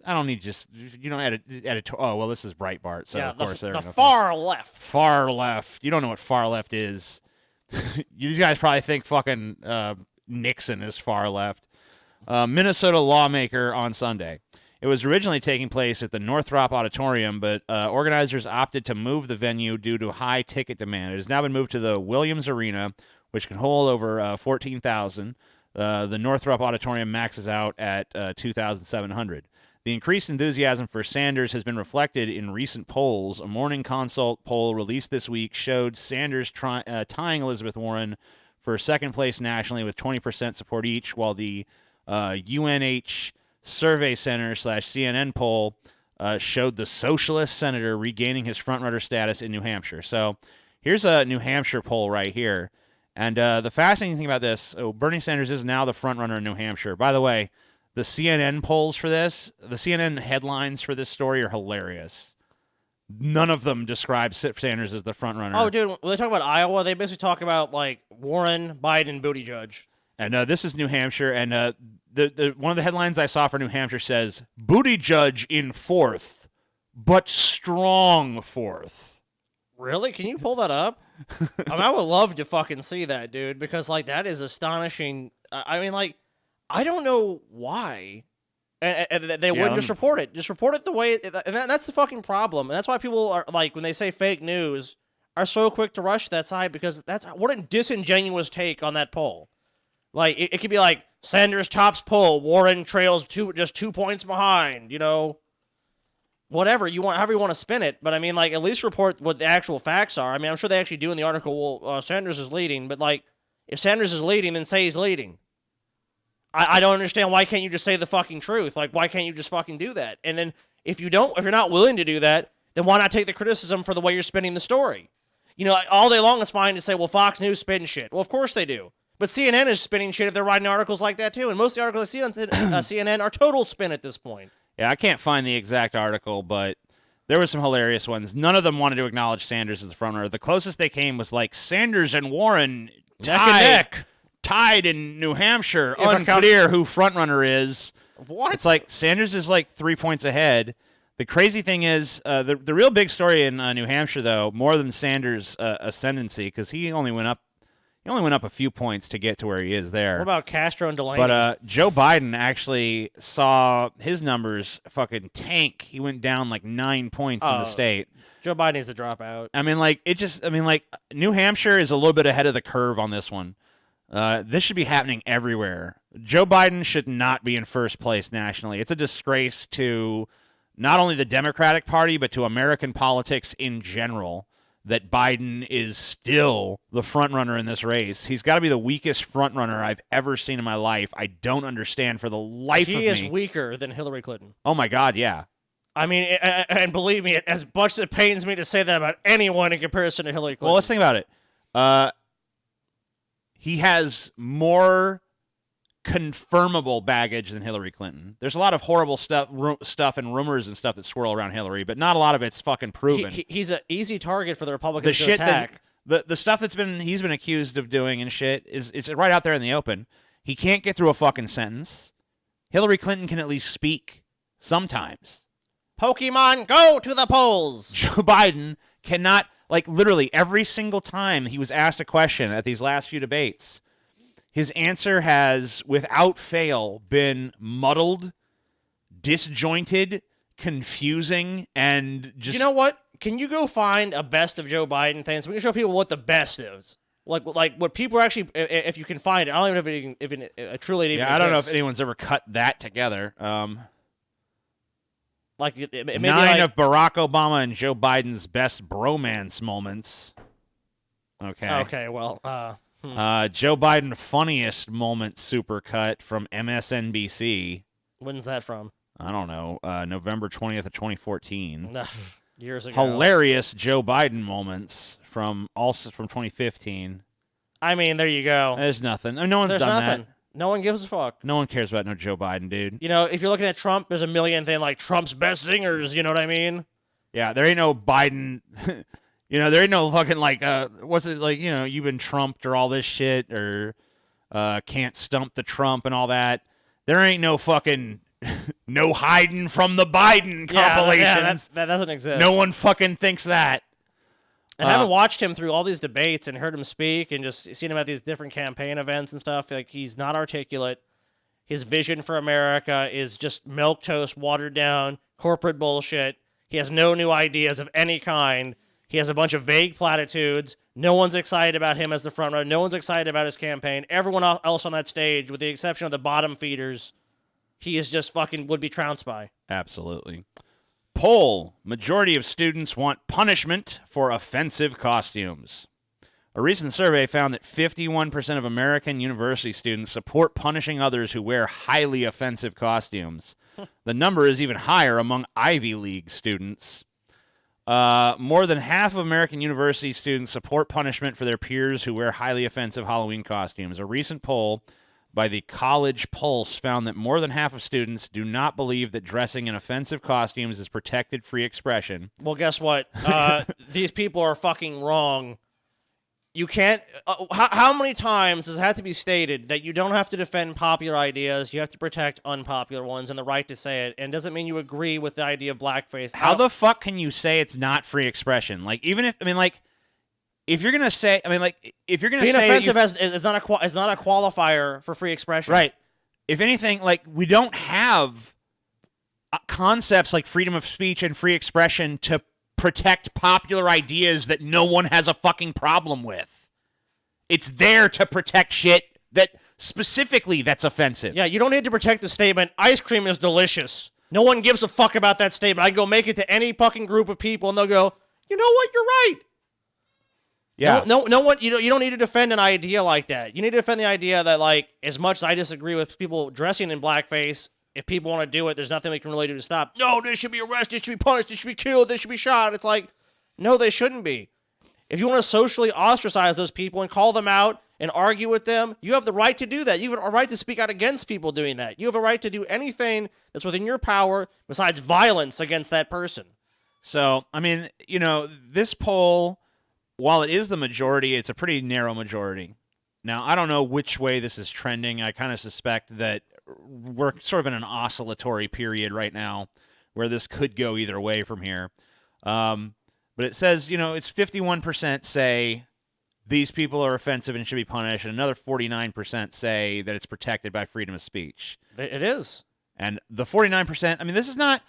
I don't need you don't edit. Oh, well, this is Breitbart, so yeah, of course the they're far left. Far left. You don't know what far left is. These guys probably think fucking Nixon is far left. Minnesota lawmaker on Sunday. It was originally taking place at the Northrop Auditorium, but organizers opted to move the venue due to high ticket demand. It has now been moved to the Williams Arena, which can hold over 14,000. The Northrop Auditorium maxes out at 2,700. The increased enthusiasm for Sanders has been reflected in recent polls. A Morning Consult poll released this week showed Sanders tying Elizabeth Warren for second place nationally with 20% support each, while the UNH Survey Center / CNN poll showed the socialist senator regaining his frontrunner status in New Hampshire. So here's a New Hampshire poll right here. And the fascinating thing about this, Bernie Sanders is now the frontrunner in New Hampshire. By the way, the CNN polls for this, the CNN headlines for this story are hilarious. None of them describe Sanders as the frontrunner. Oh, dude, when they talk about Iowa, they basically talk about, like, Warren, Biden, Buttigieg. And this is New Hampshire, and the one of the headlines I saw for New Hampshire says, Buttigieg in fourth, but strong fourth. Really? Can you pull that up? I mean, I would love to fucking see that, dude, because, like, that is astonishing. I mean, like, I don't know why. And they wouldn't just report it. Just report it the way and that's the fucking problem. And that's why people are, like, when they say fake news, are so quick to rush that side, because that's what a disingenuous take on that poll. Like, it could be like, Sanders tops poll, Warren trails just 2 points behind, you know? Whatever you want, however you want to spin it, but I mean, like, at least report what the actual facts are. I mean, I'm sure they actually do in the article. Well, Sanders is leading, but, like, if Sanders is leading, then say he's leading. I don't understand, why can't you just say the fucking truth? Like, why can't you just fucking do that? And then if you're not willing to do that, then why not take the criticism for the way you're spinning the story? You know, all day long it's fine to say, well, Fox News spin shit. Well, of course they do. But CNN is spinning shit if they're writing articles like that too. And most of the articles I see on CNN are total spin at this point. Yeah, I can't find the exact article, but there were some hilarious ones. None of them wanted to acknowledge Sanders as the frontrunner. The closest they came was like Sanders and Warren tied in New Hampshire. Unclear who frontrunner is. What? It's like Sanders is like 3 points ahead. The crazy thing is, the real big story in New Hampshire, though, more than Sanders' ascendancy, because he only went up a few points to get to where he is there. What about Castro and Delaney? But Joe Biden actually saw his numbers fucking tank. He went down like 9 points in the state. Joe Biden needs to drop out. I mean, New Hampshire is a little bit ahead of the curve on this one. This should be happening everywhere. Joe Biden should not be in first place nationally. It's a disgrace to not only the Democratic Party, but to American politics in general, that Biden is still the front runner in this race. He's got to be the weakest front runner I've ever seen in my life. I don't understand for the life of me. He is weaker than Hillary Clinton. Oh, my God, yeah. I mean, and believe me, as much as it pains me to say that about anyone in comparison to Hillary Clinton. Well, let's think about it. He has more confirmable baggage than Hillary Clinton. There's a lot of horrible stuff and rumors and stuff that swirl around Hillary, but not a lot of it's fucking proven. He's an easy target for the Republicans to attack. The stuff he's been accused of doing and shit is right out there in the open. He can't get through a fucking sentence. Hillary Clinton can at least speak sometimes. Pokemon, go to the polls. Joe Biden cannot, literally every single time he was asked a question at these last few debates, his answer has, without fail, been muddled, disjointed, confusing, and just... You know what? Can you go find a best of Joe Biden thing so we can show people what the best is? Like what people are actually, if you can find it. I don't even know if it truly even exists. I don't know if anyone's ever cut that together. It may 9 of Barack Obama and Joe Biden's best bromance moments. Okay. Okay, well... Joe Biden funniest moment supercut from MSNBC. When's that from? I don't know. November 20th of 2014. Years ago. Hilarious Joe Biden moments from 2015. I mean, there you go. There's nothing. No one's done nothing. that. No one gives a fuck. No one cares about no Joe Biden, dude. You know, if you're looking at Trump, there's a million things like Trump's best singers. You know what I mean? Yeah, there ain't no Biden... there ain't no fucking what's it like? You've been trumped or all this shit or can't stump the Trump and all that. There ain't no fucking no hiding from the Biden compilations. That doesn't exist. No one fucking thinks that. And having watched him through all these debates and heard him speak and just seen him at these different campaign events and stuff, he's not articulate. His vision for America is just milquetoast, watered down, corporate bullshit. He has no new ideas of any kind. He has a bunch of vague platitudes. No one's excited about him as the front runner. No one's excited about his campaign. Everyone else on that stage, with the exception of the bottom feeders, he is just fucking would be trounced by. Absolutely. Poll. Majority of students want punishment for offensive costumes. A recent survey found that 51% of American university students support punishing others who wear highly offensive costumes. The number is even higher among Ivy League students. More than half of American university students support punishment for their peers who wear highly offensive Halloween costumes. A recent poll by the College Pulse found that more than half of students do not believe that dressing in offensive costumes is protected free expression. Well, guess what? These people are fucking wrong. You can't... how many times does it have to be stated that you don't have to defend popular ideas, you have to protect unpopular ones and the right to say it, and doesn't mean you agree with the idea of blackface. How the fuck can you say it's not free expression? If you're gonna say, if you're gonna being say offensive is not a qualifier for free expression, right? If anything, we don't have concepts like freedom of speech and free expression to protect popular ideas that no one has a fucking problem with. It's there to protect shit that specifically that's offensive. Yeah, you don't need to protect the statement, ice cream is delicious. No one gives a fuck about that statement. I can go make it to any fucking group of people and they'll go, you know what, you're right. Yeah. No one, you don't need to defend an idea like that. You need to defend the idea that, as much as I disagree with people dressing in blackface, if people want to do it, there's nothing we can really do to stop. No, they should be arrested, they should be punished, they should be killed, they should be shot. It's no, they shouldn't be. If you want to socially ostracize those people and call them out and argue with them, you have the right to do that. You have a right to speak out against people doing that. You have a right to do anything that's within your power besides violence against that person. So, this poll, while it is the majority, it's a pretty narrow majority. Now, I don't know which way this is trending. I kind of suspect that we're sort of in an oscillatory period right now where this could go either way from here. But it says, it's 51% say these people are offensive and should be punished, and another 49% say that it's protected by freedom of speech. It is. And the 49%, I mean, this is not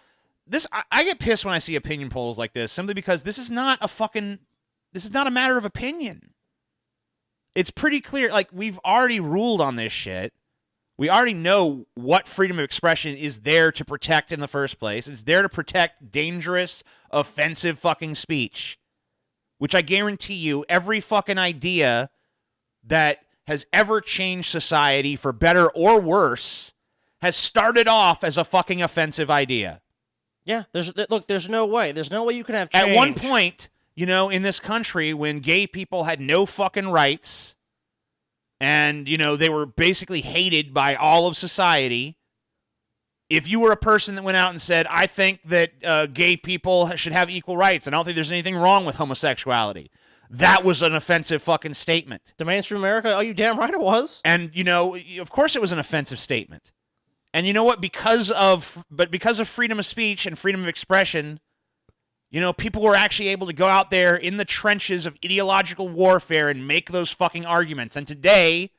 this. I get pissed when I see opinion polls like this, simply because this is not a matter of opinion. It's pretty clear. Like, we've already ruled on this shit. We already know what freedom of expression is there to protect in the first place. It's there to protect dangerous, offensive fucking speech, which I guarantee you every fucking idea that has ever changed society for better or worse has started off as a fucking offensive idea. Yeah, there's no way. There's no way you can have change. At one point, in this country, when gay people had no fucking rights and, they were basically hated by all of society, if you were a person that went out and said, I think that gay people should have equal rights, and I don't think there's anything wrong with homosexuality, that was an offensive fucking statement. To mainstream America? Oh, you damn right it was. And, of course it was an offensive statement. And you know what? Because of freedom of speech and freedom of expression, people were actually able to go out there in the trenches of ideological warfare and make those fucking arguments. And today,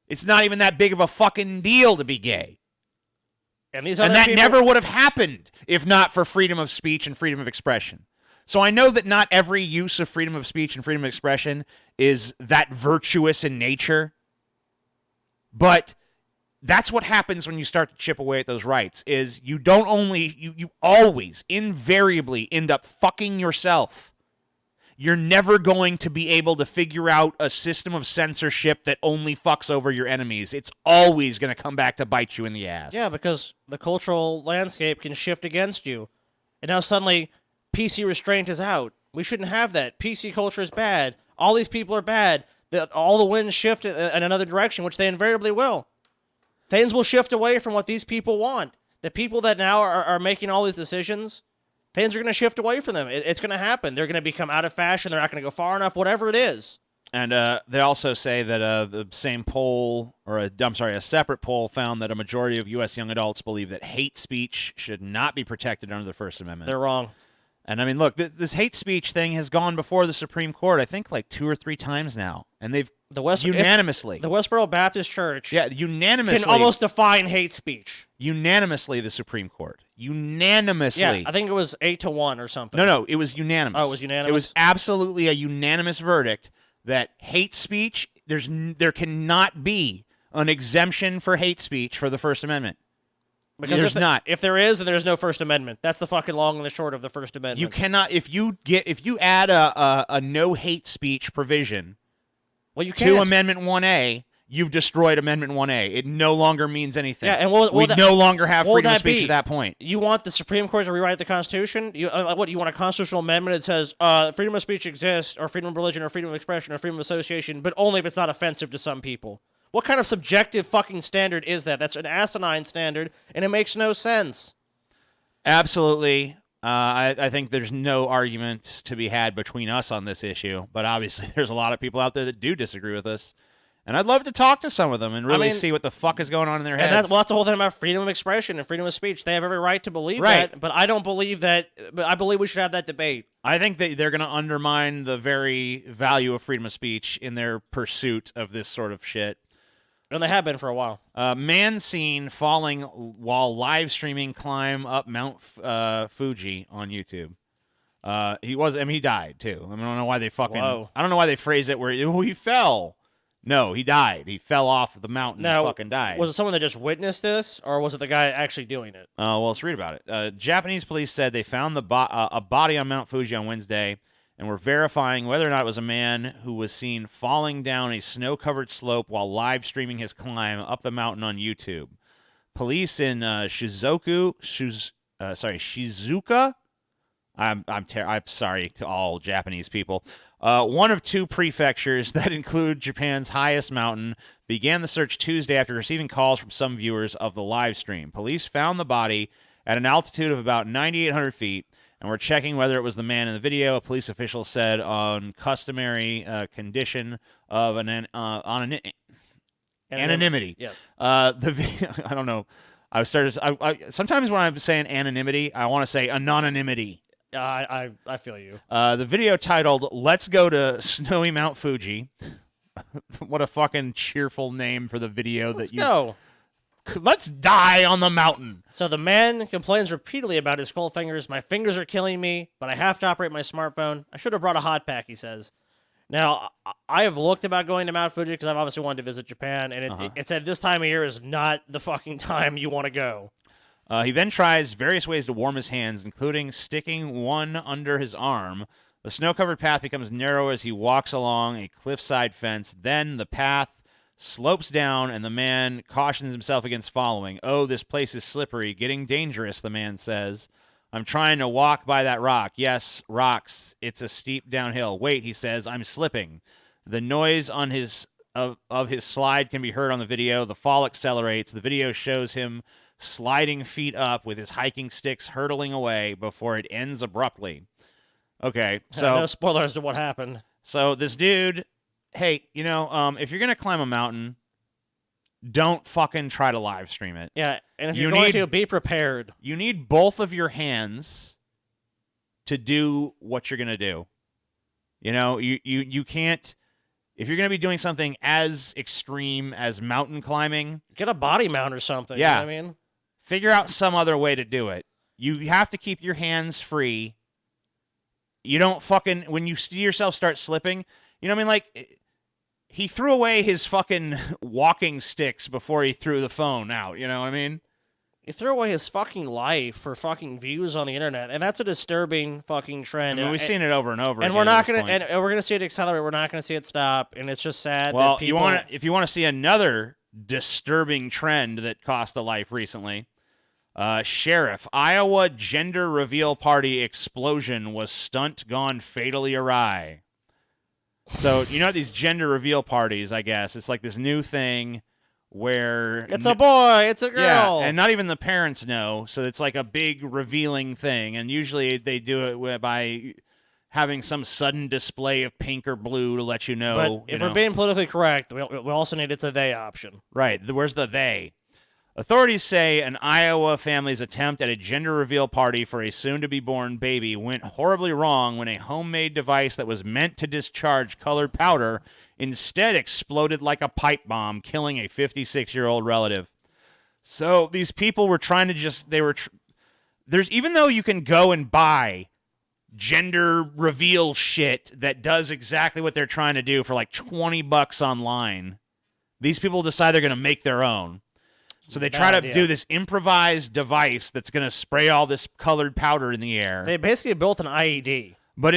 it's not even that big of a fucking deal to be gay. And that never would have happened if not for freedom of speech and freedom of expression. So I know that not every use of freedom of speech and freedom of expression is that virtuous in nature, but that's what happens when you start to chip away at those rights, is you always invariably end up fucking yourself. You're never going to be able to figure out a system of censorship that only fucks over your enemies. It's always going to come back to bite you in the ass. Yeah, because the cultural landscape can shift against you. And now suddenly, PC restraint is out. We shouldn't have that. PC culture is bad. All these people are bad. All the winds shift in another direction, which they invariably will. Things will shift away from what these people want. The people that now are making all these decisions, things are going to shift away from them. It's going to happen. They're going to become out of fashion. They're not going to go far enough, whatever it is. And they also say that the same poll, a separate poll found that a majority of U.S. young adults believe that hate speech should not be protected under the First Amendment. They're wrong. And I mean, look, this hate speech thing has gone before the Supreme Court, I think, like 2 or 3 times now. And they've unanimously. The Westboro Baptist Church unanimously can almost define hate speech. Unanimously, the Supreme Court. Unanimously. Yeah, I think it was 8-1 or something. No, it was unanimous. Oh, it was unanimous? It was absolutely a unanimous verdict that hate speech, there cannot be an exemption for hate speech for the First Amendment. Because there's not. If there is, then there's no First Amendment. That's the fucking long and the short of the First Amendment. You cannot, if you add a no hate speech provision to Amendment 1A, you've destroyed Amendment 1A. It no longer means anything. Yeah, and we no longer have freedom of speech at that point. You want the Supreme Court to rewrite the Constitution? You want a constitutional amendment that says freedom of speech exists, or freedom of religion, or freedom of expression, or freedom of association, but only if it's not offensive to some people? What kind of subjective fucking standard is that? That's an asinine standard, and it makes no sense. Absolutely. I think there's no argument to be had between us on this issue, but obviously there's a lot of people out there that do disagree with us. And I'd love to talk to some of them and really see what the fuck is going on in their heads. And that's the whole thing about freedom of expression and freedom of speech. They have every right to believe that, but I don't believe that. But I believe we should have that debate. I think that they're going to undermine the very value of freedom of speech in their pursuit of this sort of shit. And they have been for a while. Man seen falling while live streaming climb up Mount Fuji on YouTube. He died too. I don't know why they fucking. Whoa. I don't know why they phrase it where he fell. No, he died. He fell off the mountain and fucking died. Was it someone that just witnessed this, or was it the guy actually doing it? Well, let's read about it. Japanese police said they found a body on Mount Fuji on Wednesday and were verifying whether or not it was a man who was seen falling down a snow-covered slope while live streaming his climb up the mountain on YouTube. Police in Shizuoka. I'm sorry to all Japanese people. One of 2 prefectures that include Japan's highest mountain began the search Tuesday after receiving calls from some viewers of the live stream. Police found the body at an altitude of about 9,800 feet and were checking whether it was the man in the video. A police official said on customary condition of anonymity. Yeah. The I don't know. Sometimes when I'm saying anonymity, I want to say anonymity. I feel you. The video titled "Let's Go to Snowy Mount Fuji." What a fucking cheerful name for the video. Let's go. Let's die on the mountain. So the man complains repeatedly about his cold fingers. My fingers are killing me, but I have to operate my smartphone. I should have brought a hot pack, he says. Now, I have looked about going to Mount Fuji because I've obviously wanted to visit Japan, and it said this time of year is not the fucking time you want to go. He then tries various ways to warm his hands, including sticking one under his arm. The snow-covered path becomes narrow as he walks along a cliffside fence. Then the path slopes down, and the man cautions himself against following. Oh, this place is slippery, getting dangerous, the man says. I'm trying to walk by that rock. Yes, rocks. It's a steep downhill. Wait, he says, I'm slipping. The noise on of his slide can be heard on the video. The fall accelerates. The video shows him sliding feet up with his hiking sticks hurtling away before it ends abruptly. Okay, so no spoilers to what happened. So this dude, hey, if you're gonna climb a mountain, don't fucking try to live stream it. Yeah, and if you're going to, be prepared. You need both of your hands to do what you're gonna do. You can't. If you're gonna be doing something as extreme as mountain climbing, get a body mount or something. Yeah, you know what I mean, figure out some other way to do it. You have to keep your hands free. You don't fucking, when you see yourself start slipping, you know what I mean? Like, he threw away his fucking walking sticks before he threw the phone out, you know what I mean? He threw away his fucking life for fucking views on the internet, and that's a disturbing fucking trend. I mean, we've seen it over and over. And we're not gonna, and we're gonna see it accelerate. We're not gonna see it stop, and it's just sad. Well, that people, if you want to see another disturbing trend that cost a life recently. Sheriff, Iowa gender reveal party explosion was stunt gone fatally awry. So, these gender reveal parties, I guess. It's like this new thing where... It's a boy, it's a girl. Yeah, and not even the parents know, so it's like a big revealing thing. And usually they do it by having some sudden display of pink or blue to let you know. But if we're being politically correct, we also need it's a they option. Right, where's the they? Authorities say an Iowa family's attempt at a gender reveal party for a soon-to-be-born baby went horribly wrong when a homemade device that was meant to discharge colored powder instead exploded like a pipe bomb, killing a 56-year-old relative. So these people were trying to even though you can go and buy gender reveal shit that does exactly what they're trying to do for like $20 online, these people decide they're going to make their own. So they try to do this improvised device that's going to spray all this colored powder in the air. They basically built an IED. But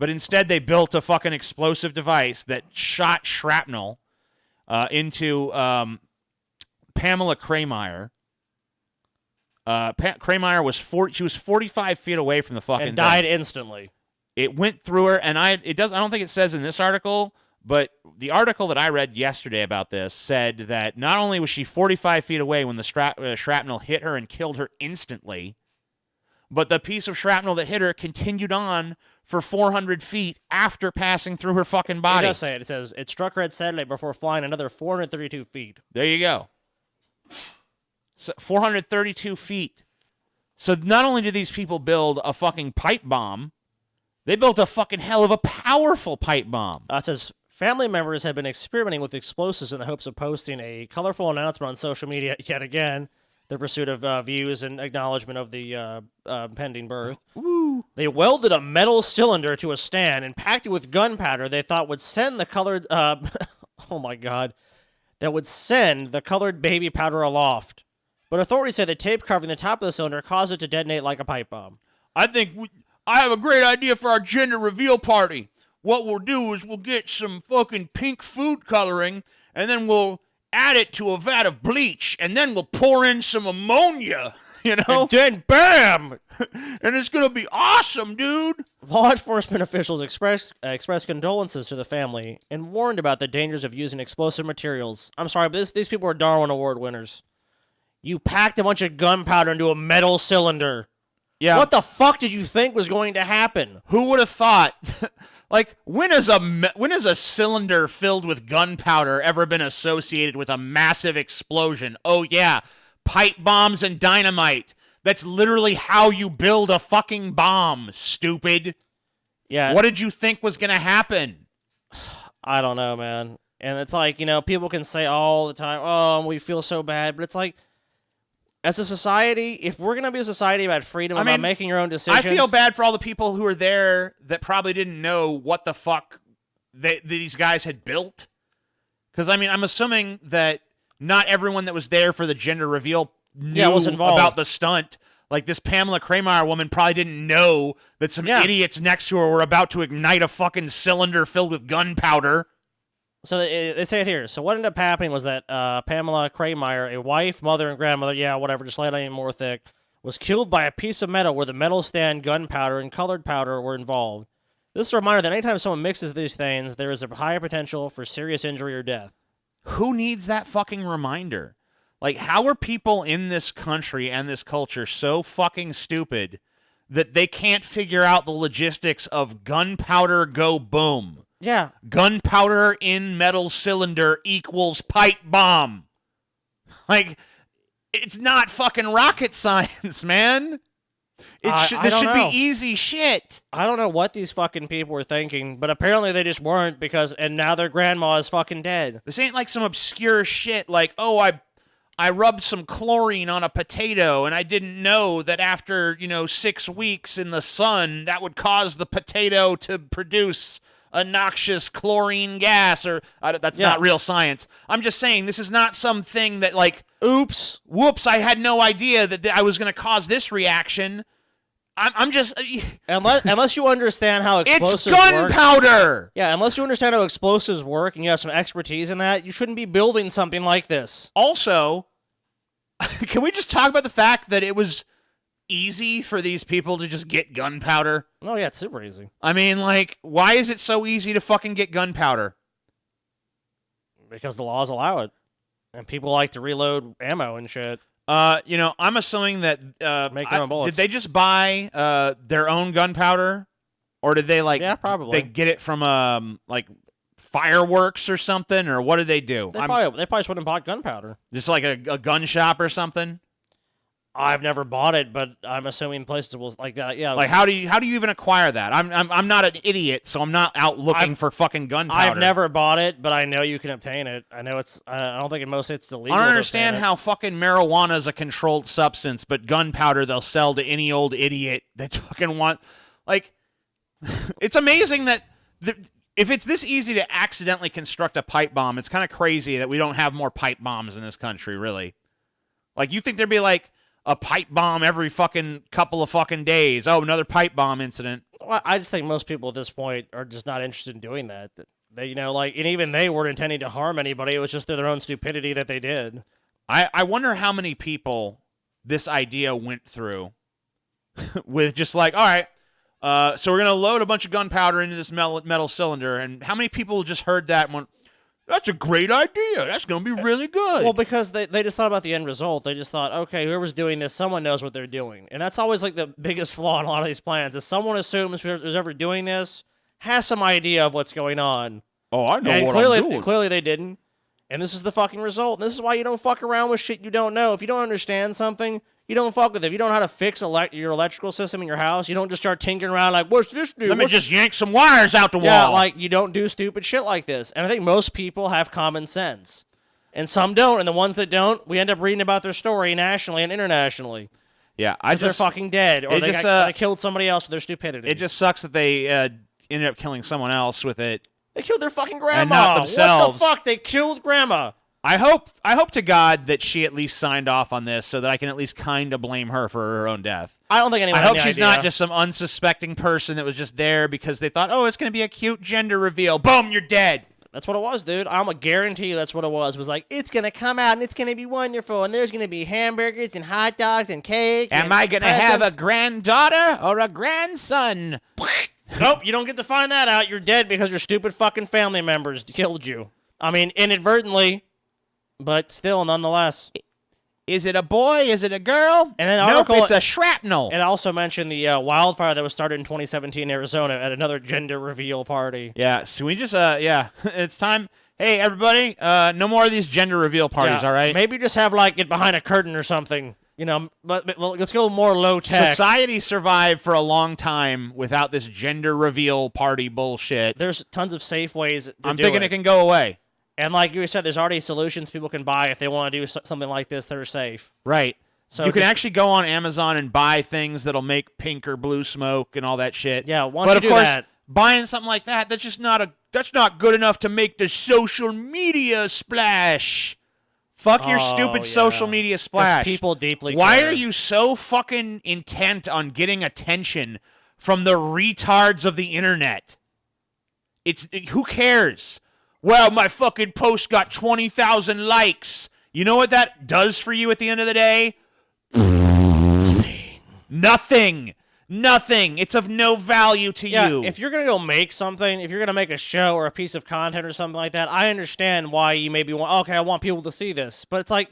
instead they built a fucking explosive device that shot shrapnel into Pamela Krameyer. Krameyer was 45 feet away from the fucking and died instantly. It went through her, and I don't think it says in this article, but the article that I read yesterday about this said that not only was she 45 feet away when the shrapnel hit her and killed her instantly, but the piece of shrapnel that hit her continued on for 400 feet after passing through her fucking body. It does say it. It says it struck her at satellite before flying another 432 feet. There you go. So 432 feet. So not only did these people build a fucking pipe bomb, they built a fucking hell of a powerful pipe bomb. It says family members have been experimenting with explosives in the hopes of posting a colorful announcement on social media yet again, the pursuit of views and acknowledgement of the pending birth. Woo. They welded a metal cylinder to a stand and packed it with gunpowder they thought would send the colored... oh my God. That would send the colored baby powder aloft. But authorities say the tape covering the top of the cylinder caused it to detonate like a pipe bomb. I have a great idea for our gender reveal party. What we'll do is we'll get some fucking pink food coloring, and then we'll add it to a vat of bleach, and then we'll pour in some ammonia, And then bam! And it's going to be awesome, dude. Law enforcement officials expressed condolences to the family and warned about the dangers of using explosive materials. I'm sorry, but these people are Darwin Award winners. You packed a bunch of gunpowder into a metal cylinder. Yeah. What the fuck did you think was going to happen? Who would have thought? Like, when has a cylinder filled with gunpowder ever been associated with a massive explosion? Oh, yeah. pipe bombs and dynamite. That's literally how you build a fucking bomb, stupid. Yeah. What did you think was going to happen? I don't know, man. And it's like, people can say all the time, oh, we feel so bad. But it's like, as a society, if we're going to be a society about freedom, about making your own decisions. I feel bad for all the people who were there that probably didn't know what the fuck these guys had built. Because, I'm assuming that not everyone that was there for the gender reveal knew was involved about the stunt. Like, this Pamela Kramer woman probably didn't know that some idiots next to her were about to ignite a fucking cylinder filled with gunpowder. So they say it here. So what ended up happening was that Pamela Kramer, a wife, mother, and grandmother, just lay it on more thick, was killed by a piece of metal where the metal stand, gunpowder, and colored powder were involved. This is a reminder that anytime someone mixes these things, there is a higher potential for serious injury or death. Who needs that fucking reminder? Like, how are people in this country and this culture so fucking stupid that they can't figure out the logistics of gunpowder go boom? Yeah. Gunpowder in metal cylinder equals pipe bomb. Like, it's not fucking rocket science, man. This should be easy shit. I don't know what these fucking people were thinking, but apparently they just weren't and now their grandma is fucking dead. This ain't like some obscure shit like, oh, I rubbed some chlorine on a potato and I didn't know that after, 6 weeks in the sun, that would cause the potato to produce a noxious chlorine gas, or that's not real science. I'm just saying this is not something that like, whoops, I had no idea that I was going to cause this reaction. I'm just unless you understand how explosives it's gunpowder. Work. Yeah, unless you understand how explosives work and you have some expertise in that, you shouldn't be building something like this. Also, can we just talk about the fact that it was easy for these people to just get gunpowder? Oh, yeah, it's super easy. Why is it so easy to fucking get gunpowder? Because the laws allow it. And people like to reload ammo and shit. I'm assuming that make their own bullets. Did they just buy their own gunpowder? Or did they probably. They get it from fireworks or something? Or what did they do? They probably just went and bought gunpowder. Just like a gun shop or something? I've never bought it, but I'm assuming places will like that. Yeah. Like how do you even acquire that? I'm not an idiot, so I'm not out looking for fucking gunpowder. I've never bought it, but I know you can obtain it. I know I don't think in most states it's illegal. I don't understand how fucking marijuana is a controlled substance, but gunpowder they'll sell to any old idiot that fucking want. Like, it's amazing that if it's this easy to accidentally construct a pipe bomb, it's kind of crazy that we don't have more pipe bombs in this country. Really, like you think there'd be like a pipe bomb every fucking couple of fucking days. Oh, another pipe bomb incident. Well, I just think most people at this point are just not interested in doing that. They, and even they weren't intending to harm anybody. It was just their own stupidity that they did. I wonder how many people this idea went through with just like, all right, so we're going to load a bunch of gunpowder into this metal cylinder. And how many people just heard that and went, that's a great idea. That's going to be really good. Well, because they just thought about the end result. They just thought, okay, whoever's doing this, someone knows what they're doing. And that's always like the biggest flaw in a lot of these plans is someone assumes whoever's ever doing this has some idea of what's going on. Oh, I know and what I'm doing. Clearly they didn't. And this is the fucking result. And this is why you don't fuck around with shit you don't know. If you don't understand something, you don't fuck with it. If you don't know how to fix your electrical system in your house, you don't just start tinkering around like, what's this do? Let me just yank some wires out the wall. Yeah, like, you don't do stupid shit like this. And I think most people have common sense. And some don't. And the ones that don't, we end up reading about their story nationally and internationally. Yeah, they're fucking dead. Or they killed somebody else with their stupidity. It just sucks that they ended up killing someone else with it. They killed their fucking grandma. And not themselves. What the fuck? They killed grandma. I hope to God that she at least signed off on this so that I can at least kind of blame her for her own death. I don't think anyone. I hope she's not just some unsuspecting person that was just there because they thought, oh, it's going to be a cute gender reveal. Boom, you're dead. That's what it was, dude. I'm going to guarantee you that's what it was. It was like, it's going to come out and it's going to be wonderful and there's going to be hamburgers and hot dogs and cake. Am I going to have a granddaughter or a grandson? Nope, you don't get to find that out. You're dead because your stupid fucking family members killed you. I mean, inadvertently. But still, nonetheless. Is it a boy? Is it a girl? And then the nope, article- it's a shrapnel. It also mentioned the wildfire that was started in 2017 in Arizona at another gender reveal party. Yeah, so we just, it's time. Hey, everybody, no more of these gender reveal parties, Yeah, all right? Maybe just have, like, it behind a curtain or something. You know, but let's go more low tech. Society survived for a long time without this gender reveal party bullshit. There's tons of safe ways to I'm do thinking it can go away. And like you said, there's already solutions people can buy if they want to do something like this that are safe. Right. So you can just- actually go on Amazon and buy things that'll make pink or blue smoke and all that shit. Yeah, once but you of do course, that- buying something like that, that's not good enough to make the social media splash. Fuck your Oh, stupid yeah. social media 'Cause splash. people deeply Why care. are you so fucking intent on getting attention from the retards of the internet? Who cares? Well, my fucking post got 20,000 likes. You know what that does for you at the end of the day? Nothing. Nothing. It's of no value to you. If you're going to go make something, if you're going to make a show or a piece of content or something like that, I understand why you maybe want, okay, I want people to see this. But it's like,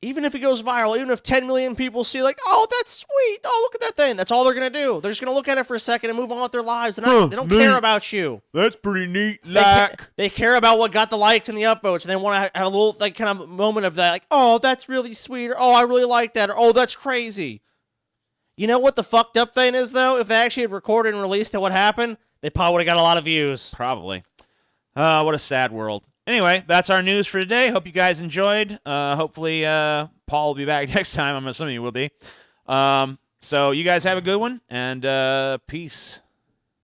even if it goes viral, even if 10 million people see, like, oh, that's sweet. Oh, look at that thing. That's all they're going to do. They're just going to look at it for a second and move on with their lives. They don't care about you. That's pretty neat. They care about what got the likes and the upvotes, and they want to have a little like kind of moment of that, like, oh, that's really sweet, or oh, I really like that, or oh, that's crazy. You know what the fucked up thing is, though? If they actually had recorded and released what happened, they probably would have got a lot of views. Probably. What a sad world. Anyway, that's our news for today. Hope you guys enjoyed. Hopefully, Paul will be back next time. I'm assuming he will be. So you guys have a good one, and peace.